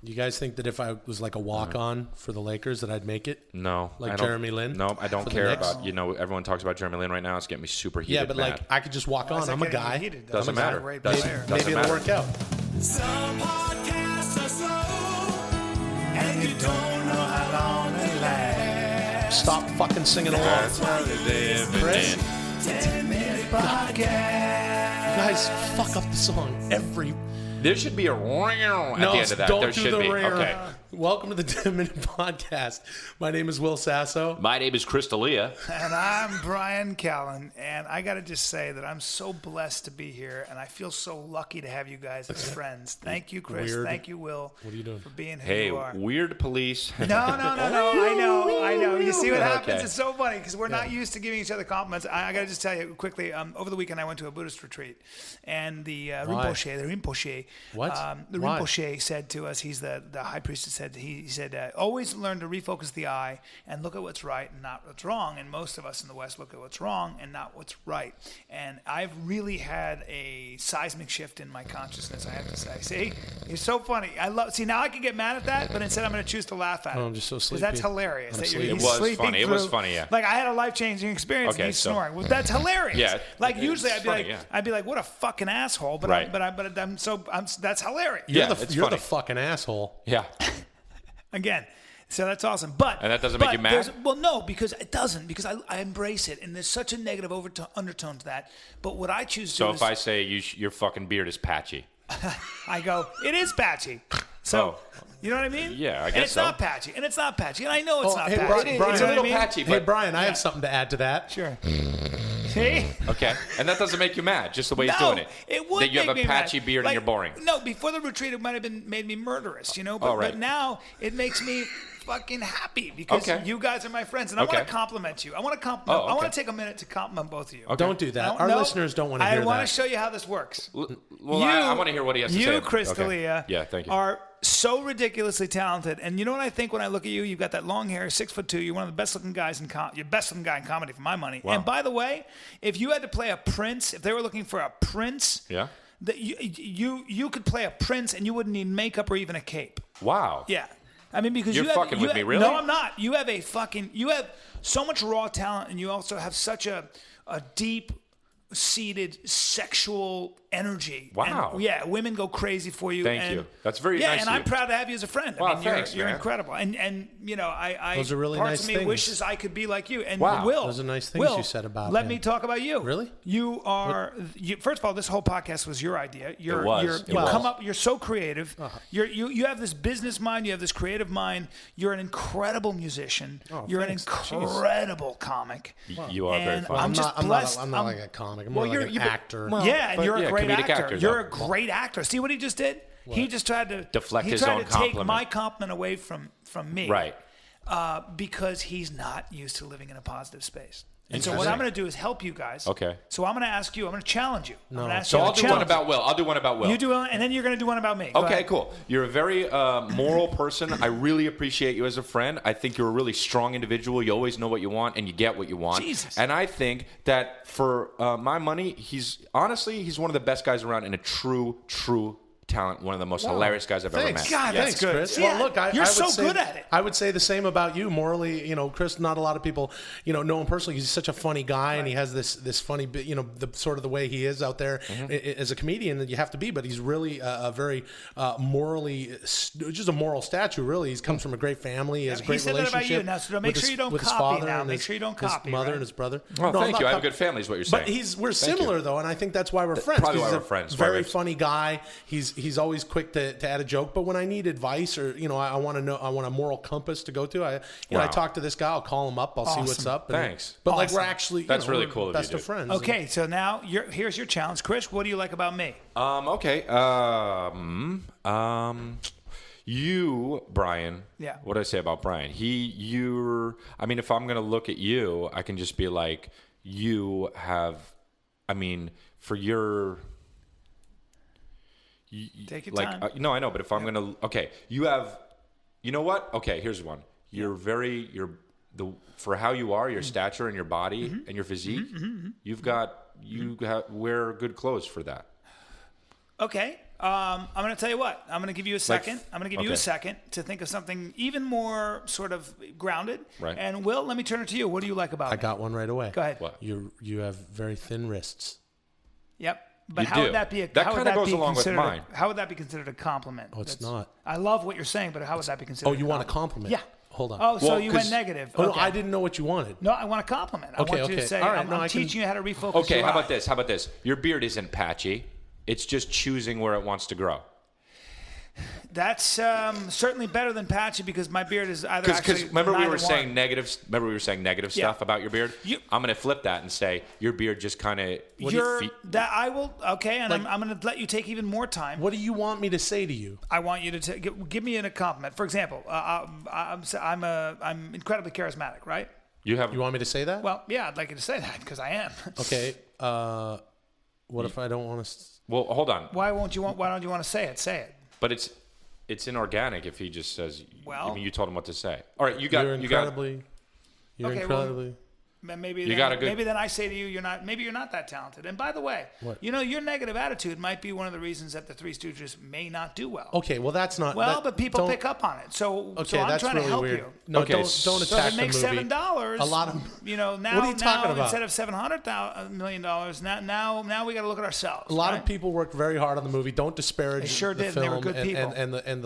You guys think that if I was like a walk-on for the Lakers that I'd make it? No. Like Jeremy Lin? No, I don't care about, everyone talks about Jeremy Lin right now. It's getting me super heated. Yeah, but mad. like I could just walk on. I'm a guy. Doesn't matter. Maybe it'll work out. Some podcasts are slow, and you don't know how long they last. Stop fucking singing along. Chris? 10-minute podcast. You guys fuck up the song every... There should be a ring at the end of that. Don't There do should the be. rare. Okay. Welcome to the 10-minute podcast. My name is Will Sasso. My name is Chris D'Elia. And I'm Bryan Callen, and I got to just say that I'm so blessed to be here, and I feel so lucky to have you guys as friends. Thank you, Chris. Weird. Thank you, Will. What are you doing? For being who Hey, you are. weird police. No. I know. You see what happens? Okay. It's so funny because we're not used to giving each other compliments. I got to just tell you quickly. Over the weekend, I went to a Buddhist retreat, and the Rinpoche. What? The Why? Rinpoche said to us, he's the high priest. He said, always learn to refocus the eye and look at what's right and not what's wrong. And most of us in the West look at what's wrong and not what's right. And I've really had a seismic shift in my consciousness, I have to say. See, it's so funny. See, now I can get mad at that, but instead I'm going to choose to laugh at it. Oh, I'm just so sleepy. Because that's hilarious. That sleepy. he's It was sleeping funny. It through- was funny, yeah. Like I had a life-changing experience Okay, and he's so- snoring. Well, that's hilarious. Yeah, Like it's usually funny, I'd be like, what a fucking asshole. But Right. that's hilarious. Yeah, You're it's the funny. fucking asshole. Yeah. Again. So that's awesome. But And that doesn't make you mad? Well, no, because it doesn't. Because I embrace it, and there's such a negative undertone to that. But what I choose to So do if I say your fucking beard is patchy. I go, it is patchy. So, you know what I mean? Yeah, I And guess it's so. not patchy, and it's not patchy, and I know it's not hey, patchy. Brian, It's a what I little mean? patchy, Hey, but Brian, I have something to add to that. Sure. See? okay. And that doesn't make you mad, just the way he's doing it. It would that you have make a me patchy mad. beard Like, and you're boring. No, before the retreat, it might have made me murderous, but, Oh, right. but now it makes me fucking happy because Okay. you guys are my friends, and I Okay. want to compliment you. I want to compliment. Oh, I want okay. to take a minute to compliment both of you. Okay. Don't do that. Our No, listeners don't want to hear I want that. to show you how this works. Well, I want to hear what he has to say. You, Chris Okay. D'Elia, Yeah, thank you. are so ridiculously talented. And you know what I think when I look at you? You've got that long hair, 6'2". You're one of the best looking guys you're best looking guy in comedy for my money. Wow. And by the way, if you had to play a prince, if they were looking for a prince, Yeah. that you could play a prince and you wouldn't need makeup or even a cape. Wow. Yeah. I mean, because You're you have, fucking with me, really? No, I'm not. You have you have so much raw talent, and you also have such a deep-seated sexual energy. Wow. And, yeah, women go crazy for you. Thank and, you. That's very yeah, nice and of I'm you. proud to have you as a friend. Wow, I mean, thanks, you're man. incredible. And you know, Those are really parts nice of me things. wishes I could be like you. And Wow. Will, Those are nice things Will, you said about Let him. me talk about you. Really? You are. First of all, this whole podcast was your idea. It was. You're so creative. You have this business mind. You have this creative mind. You're an incredible musician. You're thanks. an incredible comic. You are very And funny. I'm just blessed. I'm not like a comic. I'm more like an actor. Yeah, and you're a great comedic actor. actor, You're though. a great actor. See what he just did? He just tried to Deflect he his tried own to take compliment. my compliment away from me. Right. Because he's not used to living in a positive space. And so what Interesting. I'm going to do is help you guys. Okay. So I'm going to ask you. I'm going to challenge you. I'm gonna ask So you I'll to do one challenge about Will. I'll do one about Will. you do one, and then you're going to do one about me. Go Okay, ahead. cool. You're a very moral person. I really appreciate you as a friend. I think you're a really strong individual. You always know what you want, and you get what you want. Jesus. And I think that for my money, he's one of the best guys around and a true talent. One of the most hilarious guys I've ever Thanks. met. God, Yes. that's good. Chris. Yeah, Well, look, you're I so would say, good at it. I would say the same about you. Morally, Chris, not a lot of people, know him personally. He's such a funny guy, and he has this funny, the sort of the way he is out there as a comedian that you have to be. But he's really a very morally, just a moral statue. Really, he comes from a great family. He has a He great said that about relationship. you. Now, so make with sure his- you don't with his copy father now. and Make his- sure you don't his copy, mother right? and his brother. Well, No, I'm thank not you. I have a copy- good family is what you're saying. But we're similar though, and I think that's why we're friends. probably 'cause why he's we're a friends. Very Why we're- funny guy. He's always quick to add a joke. But when I need advice or I want to know, I want a moral compass to go to. I Wow. talk to this guy. I'll call him up. I'll see what's Awesome. up. and- Thanks. But like Awesome. we're actually That's really we're cool of you, best dude. of friends. Okay, so now here's your challenge, Chris. What do you like about me? Okay. You, Brian. Yeah. What did I say about Brian? If I'm gonna look at you, I can just be like, you have. For your. Take your Like, time. no, I know, but if I'm gonna, okay, you have. You know what? Okay, here's one. For how you are, your stature and your body and your physique, you wear good clothes for that. Okay. I'm going to tell you what. I'm going to give you a second. I'm going to give you a okay. second to think of something even more sort of grounded. Right. And Will, let me turn it to you. What do you like about I me? got one right away. Go ahead. What? You have very thin wrists. Yep. But You how do. would that be? That how would kinda goes be along with considered mine. How would that be considered a compliment? Oh, it's not. I love what you're saying, but how would that be considered? Oh, you want a compliment? Yeah. Hold on. Oh, so Well, you 'cause- went negative. Oh, no, Okay. I didn't know what you wanted. No, I want a compliment. I want you to say, All right, I'm I can- teaching you how to refocus Okay, your how eye. about this? How about this? Your beard isn't patchy. It's just choosing where it wants to grow. That's certainly better than patchy because my beard is either Because actually remember we neither were saying one. negative. Remember we were saying negative Yeah. stuff about your beard. I'm going to flip that and say your beard just kind of. That I will okay, and Like- I'm going to let you take even more time. What do you want me to say to you? I want you to give me a compliment. For example, I'm incredibly charismatic, right? You have. You want me to say that? Well, yeah, I'd like you to say that because I am. Okay. What if I don't want to? Well, hold on. Why don't you want to say it? Say it. But it's inorganic if he just says. Well- I mean, you told him what to say. All right, you got. You're You got. incredibly. You're Okay, well- incredibly. Maybe You then, got a good- maybe then I say to you, you're not that talented. And by the way, What? you know, your negative attitude might be one of the reasons that the Three Stooges may not do well. Okay, well that's not. Well, that- but people don't- pick up on it. So, Okay, so I'm that's trying really to help weird. you. No, Okay, don't so So attack if it makes the movie. $7, A lot of. now What are you talking about? instead of $700 million, now we got to look at ourselves. A lot right? of people worked very hard on the movie. Don't disparage They sure the did, and they film were good and, people. and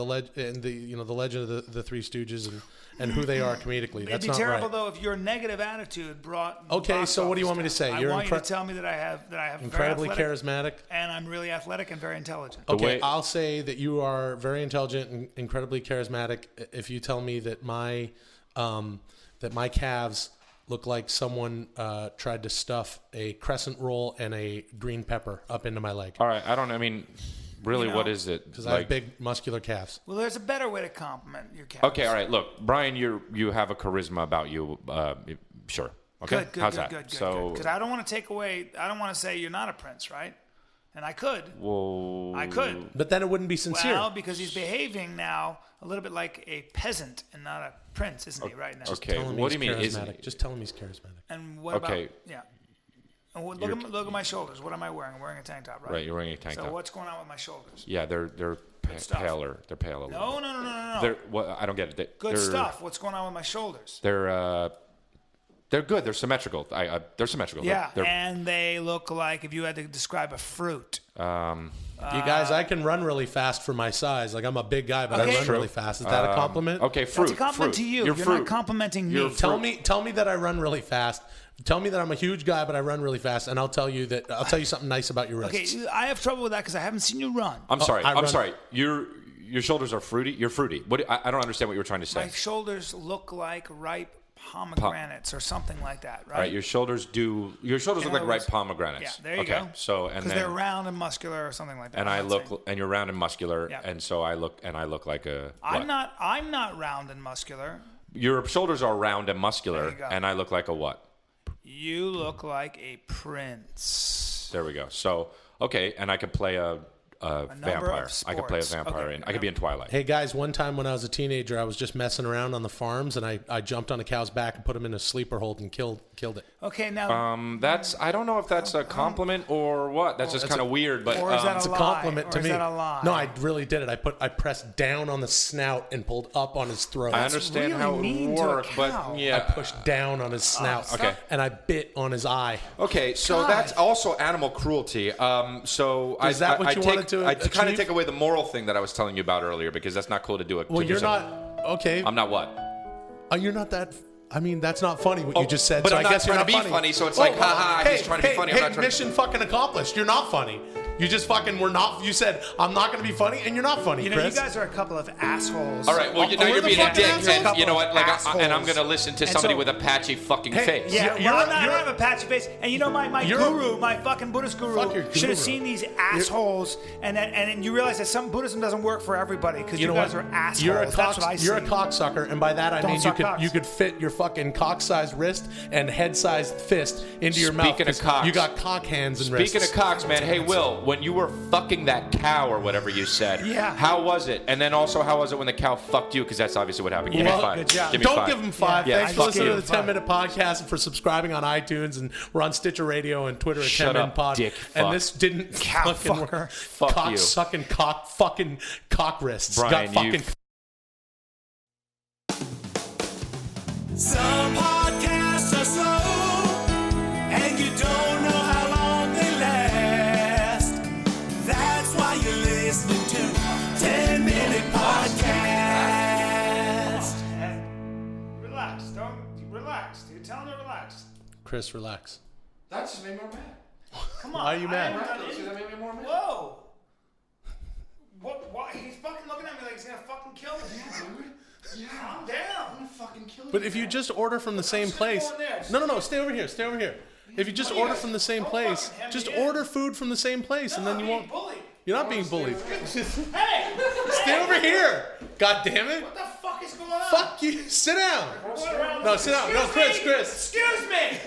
the legend of the Three Stooges and who they are comedically. That's It'd be not terrible right. though if your negative attitude brought. the Okay, box so what do you office want me to down. say? I You're want you to tell me that I have Incredibly very athletic, charismatic. and I'm really athletic and very intelligent. Okay, way- I'll say that you are very intelligent and incredibly charismatic. If you tell me that my calves look like someone tried to stuff a crescent roll and a green pepper up into my leg All right, I don't. I mean, really, You know, what is it? because I have big muscular calves. Well, there's a better way to compliment your calves. Okay, all right. Look, Brian, you have a charisma about you. Sure. Okay. Good, How's good, that? good. So, Because I don't want to take away. I don't want to say you're not a prince, right? And I could. well, I could. But then it wouldn't be sincere. Well, because he's behaving now a little bit like a peasant and not a prince, isn't he? Right now. Okay. Tell him What do he's you mean? charismatic. Just tell him he's charismatic. And what Okay. about? Yeah. And look at my shoulders. What am I wearing? I'm wearing a tank top, right? Right, you're wearing a tank so top. what's going on with my shoulders? Yeah, they're stuff. paler. They're pale a little. No, bit. no, no, no, no, no. They're what? I don't get it. Good they're, stuff. What's going on with my shoulders? They're good. They're symmetrical. They're symmetrical. Yeah, They're, and they look like if you had to describe a fruit. You guys, I can run really fast for my size. Like I'm a big guy, but Okay. I run really fast. Is that a compliment? okay, fruit. That's a compliment fruit. to you. You're fruit. not complimenting me. Tell me that I run really fast. Tell me that I'm a huge guy, but I run really fast, and I'll tell you something nice about your wrists. Okay, I have trouble with that because I haven't seen you run. I'm sorry. I I'm run- sorry. Your shoulders are fruity. You're fruity. What? I don't understand what you were trying to say. My shoulders look like ripe pomegranates or something like that, right? All right, your shoulders look like other ripe words- pomegranates. Yeah, there you okay, go. So and Because then they're round and muscular or something like that. and I'm I not look saying- and you're round and muscular, Yeah. and so I look like a. I'm what? not round and muscular. Your shoulders are round and muscular, There you go. and I look like a what? You look like a prince. There we go. So okay, and I could play a vampire. of I could play a sports. vampire, Okay, and I could be in Twilight. Hey guys, one time when I was a teenager, I was just messing around on the farms, and I jumped on a cow's back and put him in a sleeper hold and killed it. Okay, now That's I don't know if that's a compliment or what. That's just kind of weird, but or is that It's a lie? compliment Or to is me. that a lie? No, I really did it. I pressed down on the snout and pulled up on his throat. I understand really how it mean to a works. But cow. yeah, I pushed down on his snout. okay. And I bit on his eye. Okay, so God. that's also animal cruelty. So Is that what you take, wanted to I kind of achieve? take away the moral thing that I was telling you about earlier because that's not cool to do it. Well, to you're yourself. not okay. I'm not what? You're not that. I mean, that's not funny what you just said. but so I'm I not guess you're trying not to be funny, so it's like, well, haha, he's trying to be funny, I'm Hey, not trying to- mission fucking accomplished. You're not funny. You just fucking were not. You said I'm not going to be funny, and you're not funny, You know, Chris. you guys are a couple of assholes. All right, well, now we're you're the being a fucking dick, assholes. and you know what? Like, and I'm Assholes. going to listen to And somebody so- with a patchy fucking Hey, face. Yeah, You're- well, I you're- don't have a patchy face. And you know, my You're- guru, my fucking Buddhist Fuck guru, your should guru. have seen these assholes. And then you realize that some Buddhism doesn't work for everybody because you know guys what? are assholes. You're a That's what I see. You're a cocksucker, and by that I Don't mean suck cocks. you could fit your fucking cock-sized wrist and head-sized fist into your mouth. Speaking of 'cause cocks. you got cock hands and wrists. Speaking of cocks, man, hey, Will, when you were fucking that cow or whatever you said. Yeah. How was it? And then also, how was it when the cow fucked you? Because that's obviously what happened. Give me Well, 5. good job. Give me Don't 5. give him 5. Yeah, Thanks for fuck listening you. to the 10-minute podcast and for subscribing on iTunes, and we're on Stitcher Radio and Twitter at Shut up, 10minpod. dick And fuck. this didn't Cow fucking fucker. work. Fuck Cock you. sucking cock wrists. Brian, Got you fucking Some podcasts are slow, and you don't know how long they last. That's why you're listening to 10-minute podcast. Relax. Don't relax, dude. Tell him to relax. Chris, relax. That just made me more mad. Come on. Why are you mad? That made me more mad. Whoa. What? He's fucking looking at me like he's gonna fucking kill me. Yeah. Calm down. I'm gonna fucking kill you. But if you just order from the same just place, going there. no, stay over here. Stay over here. If you just order from the same place, fucking hem just me in. order food from the same place, and then you won't. Bullied. You're not being bullied. Hey! Stay over here. God damn it. What the fuck is going on? Fuck you. Sit down. What? No, sit down. No, Excuse me. Chris. Excuse me.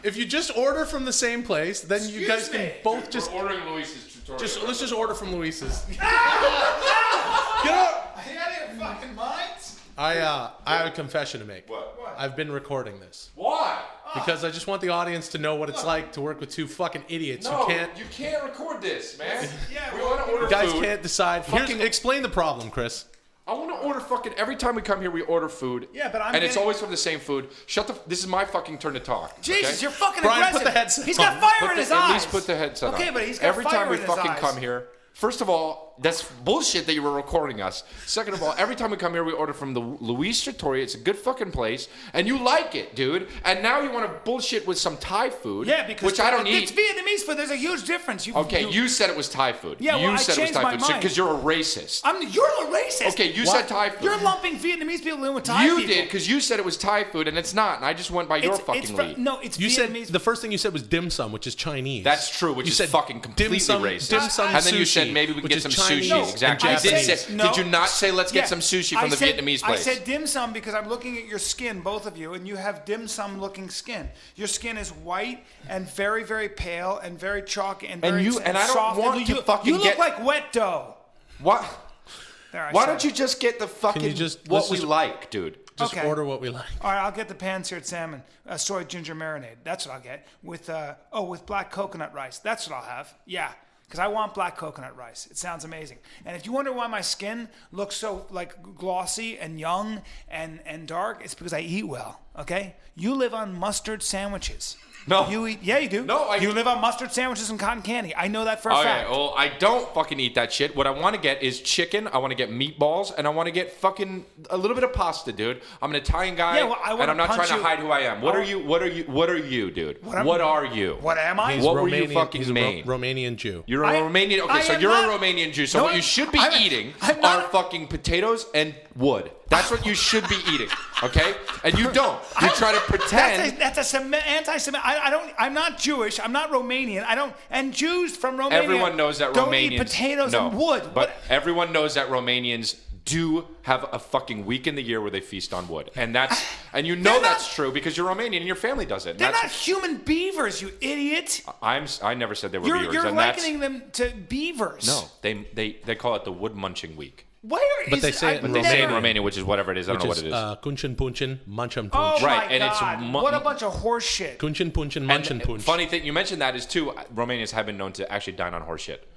If you just order from the same place, then you Excuse guys can me. both just ordering Luis's tutorial. let's just order from Luis's. Get up. Are you out of your fucking minds? I have a confession to make. What? I've been recording this Why? because I just want the audience to know what it's like to work with two fucking idiots who can't. you can't record this, man. Yeah, we well, want to order Guys food. can't decide. Fucking- Explain the problem, Chris. I want to order fucking every time we come here. We order food. Yeah, but I'm and it's getting- always from the same food. This is my fucking turn to talk. Jesus, okay? you're fucking Brian, aggressive. put the headset He's got on. fire in his eyes. At least put the headset on. Okay, but he's got every fire time we in his fucking eyes. come here. First of all, that's bullshit that you were recording us. Second of all, every time we come here, we order from the Luis Trattoria. It's a good fucking place, and you like it, dude. And now you want to bullshit with some Thai food, Yeah, because which I don't it's eat. Vietnamese food. There's a huge difference. Okay, you said it was Thai food. Yeah, you well, I said it was changed Thai my food mind. because you're a racist. You're a racist. Okay, you What? said Thai food. You're lumping Vietnamese people in with Thai You people. did because you said it was Thai food, and it's not. And I just went by your fucking lead. No, it's You said Vietnamese. the first thing you said was dim sum, which is Chinese. That's true, which You is said fucking completely dim sum, racist. Dim sum and then you sushi, said maybe we can which get is some Chinese sushi. and Exactly. I did Japanese. say. Did you not say let's get some sushi from the Vietnamese place? I said dim sum because I'm looking at your skin, both of you, and you have dim sum looking skin. Your skin is white and very, very pale and very chalky and very and I don't soft. want and to fucking You look get- like wet dough. What? There, I Why said don't you it. just get the fucking let's what we just- like, dude? Just Okay. order what we like. All right, I'll get the pan-seared salmon, soy ginger marinade. That's what I'll get with with black coconut rice. That's what I'll have. Yeah, because I want black coconut rice. It sounds amazing. And if you wonder why my skin looks so like glossy and young and dark, it's because I eat well. Okay, you live on mustard sandwiches. No. You eat. Yeah, you do. No, You live on mustard sandwiches and cotton candy. I know that for a Okay, fact. well, I don't fucking eat that shit. What I want to get is chicken. I want to get meatballs, and I want to get fucking a little bit of pasta, dude. I'm an Italian guy, Yeah, well, I wanna and I'm not punch trying to you- hide who I am. What I are want- you? What are you? What are you, dude? am- What are you? What am I? What were you fucking he's a made? Romanian Jew. You're a I- Romanian. Okay, I so am you're not- a Romanian Jew. So No, what you I'm- should be I'm- eating I'm are not- fucking potatoes and wood. That's what you should be eating. Okay, and you don't. You try to pretend. That's a anti-Semitic. I don't. I'm not Jewish. I'm not Romanian. I don't. And Jews from Romania. Everyone knows that don't Romanians eat potatoes no, and wood. But What- everyone knows that Romanians do have a fucking week in the year where they feast on wood, and and you know They're that's not- true because you're Romanian and your family does it. And they're not that's, human beavers, you idiot. I never said they were You're, beavers, you're and that's likening them to beavers. no. They call it the wood munching week. Where But is they say it I've in They say in never- Romania, which is whatever it is. I don't know what it is. Kunchin punchin, munchum Oh punch. Right, my and it's God! what a bunch of horse shit. Kunchin punchin, And munchin punch. funny thing, you mentioned that is too. Romanians have been known to actually dine on horse shit.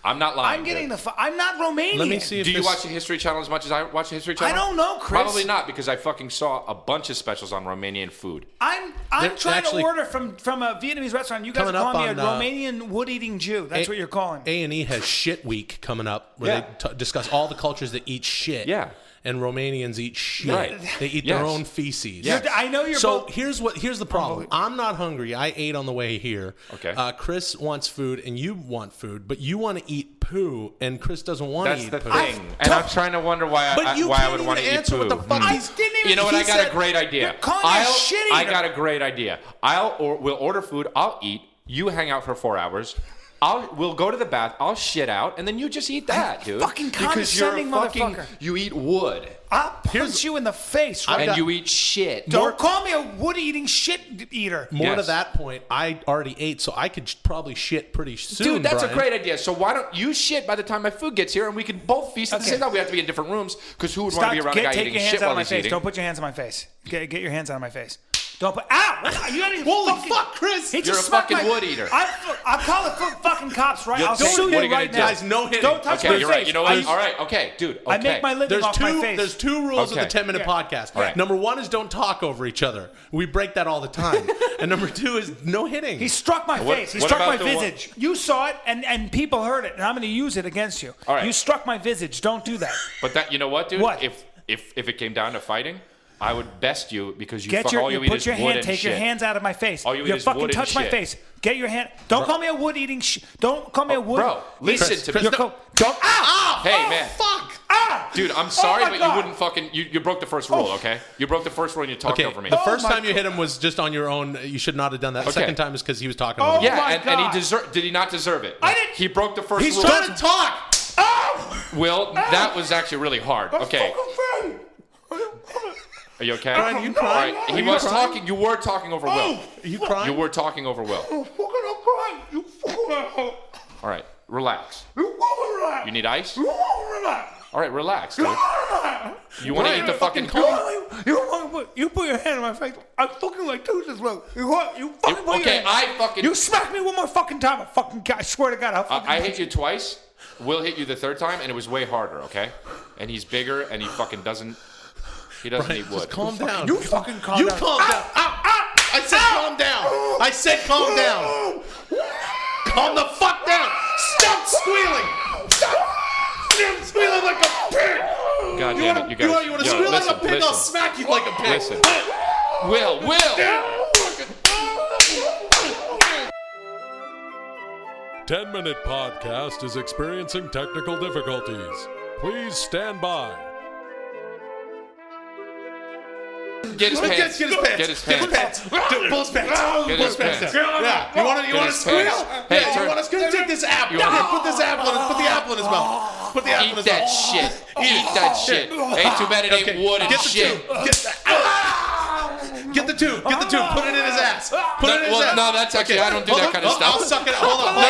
I'm not lying. I'm getting dude. I'm not Romanian. Let me see if Do you this, watch the History Channel as much as I watch the History Channel? I don't know, Chris. Probably not, because I fucking saw a bunch of specials on Romanian food. I'm They're trying actually- to order from a Vietnamese restaurant. You guys are Coming up calling me a on, Romanian wood-eating Jew. That's what you're calling. A&E has Shit Week coming up, where Yeah. they discuss all the cultures that eat shit. Yeah. And Romanians eat shit. Right. They eat Yes. their own feces. Yes. I know you're So both. here's the problem. I'm not hungry. I ate on the way here. Okay. Chris wants food and you want food, but you want to eat poo and Chris doesn't want to That's eat the poo. thing. And I'm trying to wonder why But you why I can't would even want to eat answer poo. what the fuck I he's... didn't even. You know what? he I got a said- great idea. You're calling me a shit I eater. got a great idea. We'll order food. I'll eat. You hang out for 4 hours. We'll go to the bath. I'll shit out, and then you just eat that, dude. fucking because you're condescending fucking. motherfucker. You eat wood. I'll punch you in the face. Right? And you eat shit. Don't call me a wood-eating shit eater. More to Yes. that point, I already ate, so I could probably shit pretty soon. Dude, that's Brian. a great idea. So why don't you shit by the time my food gets here, and we can both feast at the same time. We have to be in different rooms because who would want to be around a guy Take eating your hands shit out while of my he's face. eating? Don't put your hands on my face. Get your hands out of my face. Don't put. Ow! You gotta Holy fuck, Chris! He You're just a smacked fucking my- wood eater. I'll call the fucking cops, right? I'll Don't- sue what are you you gonna right do? now. Guys, no hitting. Don't touch Okay, my you're face. right. You know what? All right, okay, dude. Okay. I make my living There's off my two. face. There's two rules of the Okay. 10-minute podcast. All right. Number one is don't talk over each other. We break that all the time. And number two is no hitting. He struck my What- face. He what struck about my the one- visage. You saw it, and people heard it, and I'm going to use it against you. All right. You struck my visage. Don't do that. But that, you know what, dude? What? If it came down to fighting, I would best you because you Get all you eat put is your wood hand. and Take shit. your hands out of my face. All you eat You is fucking wood and touch my shit. face. Get your hand. Don't call me a wood eating. Don't call me a wood. Bro, listen to me. You're don't. Ow! Hey, man. Fuck! Ah! Dude, I'm sorry, my but God. you wouldn't fucking. You broke the first rule, okay? You broke the first rule and you talked Okay, over me. the first my time you hit him was just on your own. You should not have done that. The Okay. second time is because he was talking Oh, over you. my Yeah, and he God. deserved. Did he not deserve it? I didn't- He broke the first He's rule. trying to talk! Oh! Will, that was actually really hard. Okay. Are you okay? Brian, you All crying? right. Are He you was crying? talking. You were talking over Will. Are you crying? You were talking over Will. You fucking All right. Relax. relax. You need ice? Relax. All right. Relax, dude. You want to eat the fucking calm. cone? You put your hand on my face. I fucking like this, bro. You fucking put your Okay, hand. I fucking. You smack me one more fucking time. I swear to God, I'll fucking. I hit you twice. Will hit you the third time, and it was way harder. Okay, and he's bigger, and he fucking doesn't. He doesn't Brian, eat wood. just calm down. You fucking calm You down. calm down. I said calm down. I said calm down. Calm the fuck down. Stop squealing. Stop squealing like a pig. God damn it, you guys. You want to Yo, squeal listen, like a pig? I'll listen. smack you like a pig. Listen. Will. 10-Minute Podcast is experiencing technical difficulties. Please stand by. Get his pants. Get his pants. Get his pants. Dude, pull his pants. Get Pull his pants. Yeah. You want to Get his squeal? pants. Hey, Yeah. turn- You want to squeal? Take this apple. You wanna- Here, put this apple in. Put the apple in his mouth. Put the apple in Eat his that mouth. shit. Eat that shit. Ain't too bad it ain't wood and Get the shit. tube. Get the tube. Get the tube. Put it in his ass. Put it in his Well, ass. no, that's actually, I don't do Hold that on. kind of I'll stuff. suck it. Hold on. No.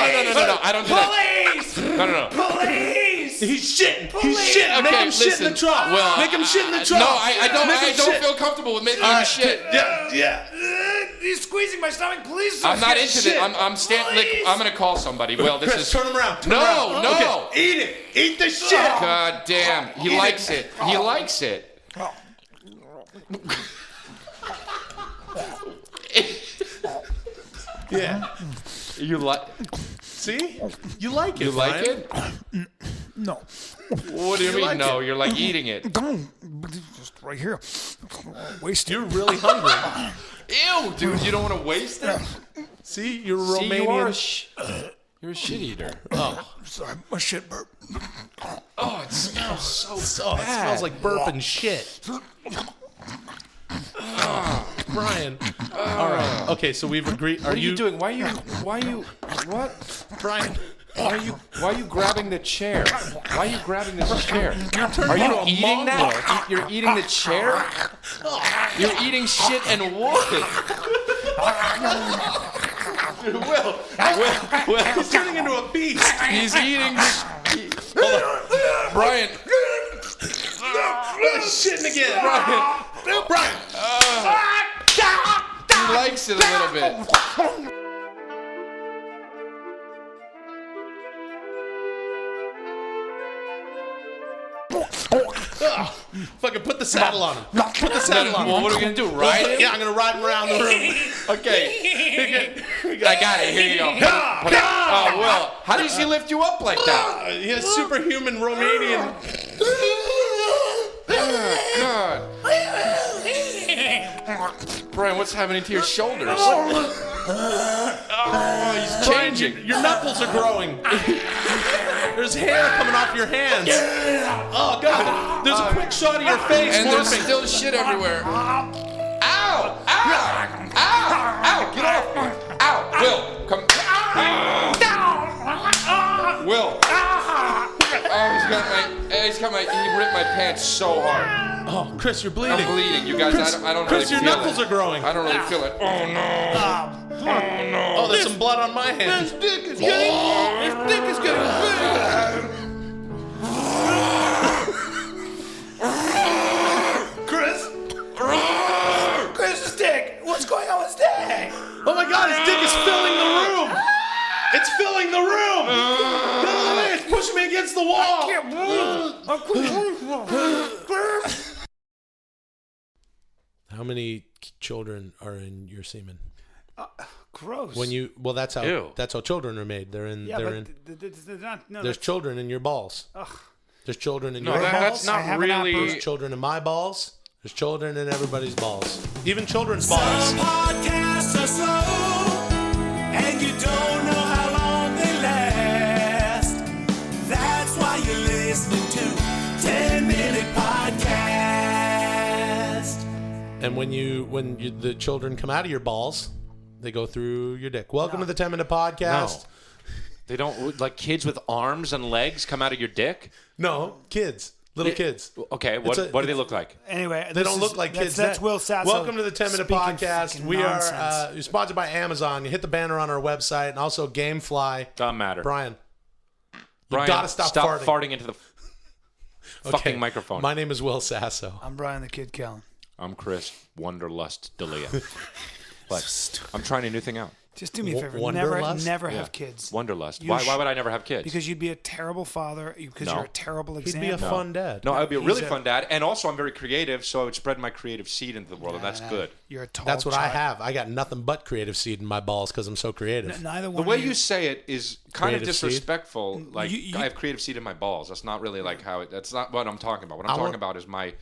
I don't do that. Police! No. Police! He's shitting. He's shitting. Make Okay, him shit in the listen. trough. Well, Make him shit in the trough. No, I don't. Make I him don't shit. feel comfortable with making All him right. shit. Yeah. He's squeezing my stomach. Please. I'm not into shit. it. I'm standing. I'm gonna call somebody. Well, this Chris, is. turn him around. Turn No, him around. no. Okay. Eat it. Eat the shit. God damn. He likes it. He likes it. Yeah. You like? See? You like it. You like Brian. it? No. What do you mean? like No, it? you're like eating it. Just right here. Waste You're really hungry. Ew, dude. You don't want to waste it. See? You're a See, Romanian. you're a shit eater. Sorry, my shit burp. Oh, it smells so Oh, it smells like burp and shit. Brian. All right. Okay, so we've agreed. What are you doing? Why are you? What? Brian? Why are you grabbing the chair? Why are you grabbing this chair? Are you eating that? You're eating the chair? You're eating shit and wood. Will, He's turning into a beast. he's eating. Brian, Shitting again. Brian. he likes it a little bit. Fucking put the saddle on him. Put the saddle on him. Well, what are we gonna do? Ride it? Yeah, I'm gonna ride him around the room. Okay. I got it. Here you go. Put it. Oh, Will, how does he lift you up like that? He has superhuman Romanian. God. Brian, what's happening to your shoulders? Oh, he's changing. Your knuckles are growing. There's hair coming off your hands. Oh God! There's a quick shot of your face. And there's morphing. still shit everywhere. Ow! Ow! Ow! Ow! Get off me! Ow! Will, come. Will. He ripped my pants so hard. Oh, Chris, you're bleeding. I'm bleeding. You guys, Chris, I don't Chris, really your feel knuckles it. are growing. I don't really feel it. Oh, no. Oh, there's some blood on my hand. His dick is getting big. Chris's dick. What's going on with his dick? Oh my God, his dick is filling the room. It's filling the room. No, it's pushing me against the wall. How many children are in your semen? Gross. That's how Ew. children are made. They're they're not. No, there's children in your balls. Ugh. There's children in No, your balls. that's I not have an really. There's children in my balls. There's children in everybody's balls. Even children's balls. Some podcasts are slow, and you don't know how long they last. That's why you're listening to 10-Minute Podcast. And when the children come out of your balls, they go through your dick. Welcome to the 10-Minute Podcast. No. They don't, like kids with arms and legs come out of your dick? No, kids. Little kids. Okay, what do they look like? Anyway, They don't look like kids. That's Will Sasso. Welcome to the 10-Minute speaking Podcast. fucking We nonsense. are sponsored by Amazon. You hit the banner on our website, and also GameFly. Doesn't matter. Brian, Brian, gotta stop farting. into the fucking microphone. My name is Will Sasso. I'm Bryan the Kid Callen. I'm Chris Wonderlust D'Elia. What? I'm trying a new thing out. Just do me a favor. Wanderlust? Never have kids. Wonderlust. You Why would I never have kids? Because you'd be a terrible father. Because No. you're a terrible He'd example. be a fun dad. No, I would be a He's really a- fun dad, and also I'm very creative, so I would spread my creative seed into the world, and that's good. You're a tall That's what I child. have. I got nothing but creative seed in my balls because I'm so creative. Neither The one. way of you say it is kind of Creative seed? disrespectful. Like You- I have creative seed in my balls. That's not really like how it. That's not what I'm talking about. What I'm talking about is my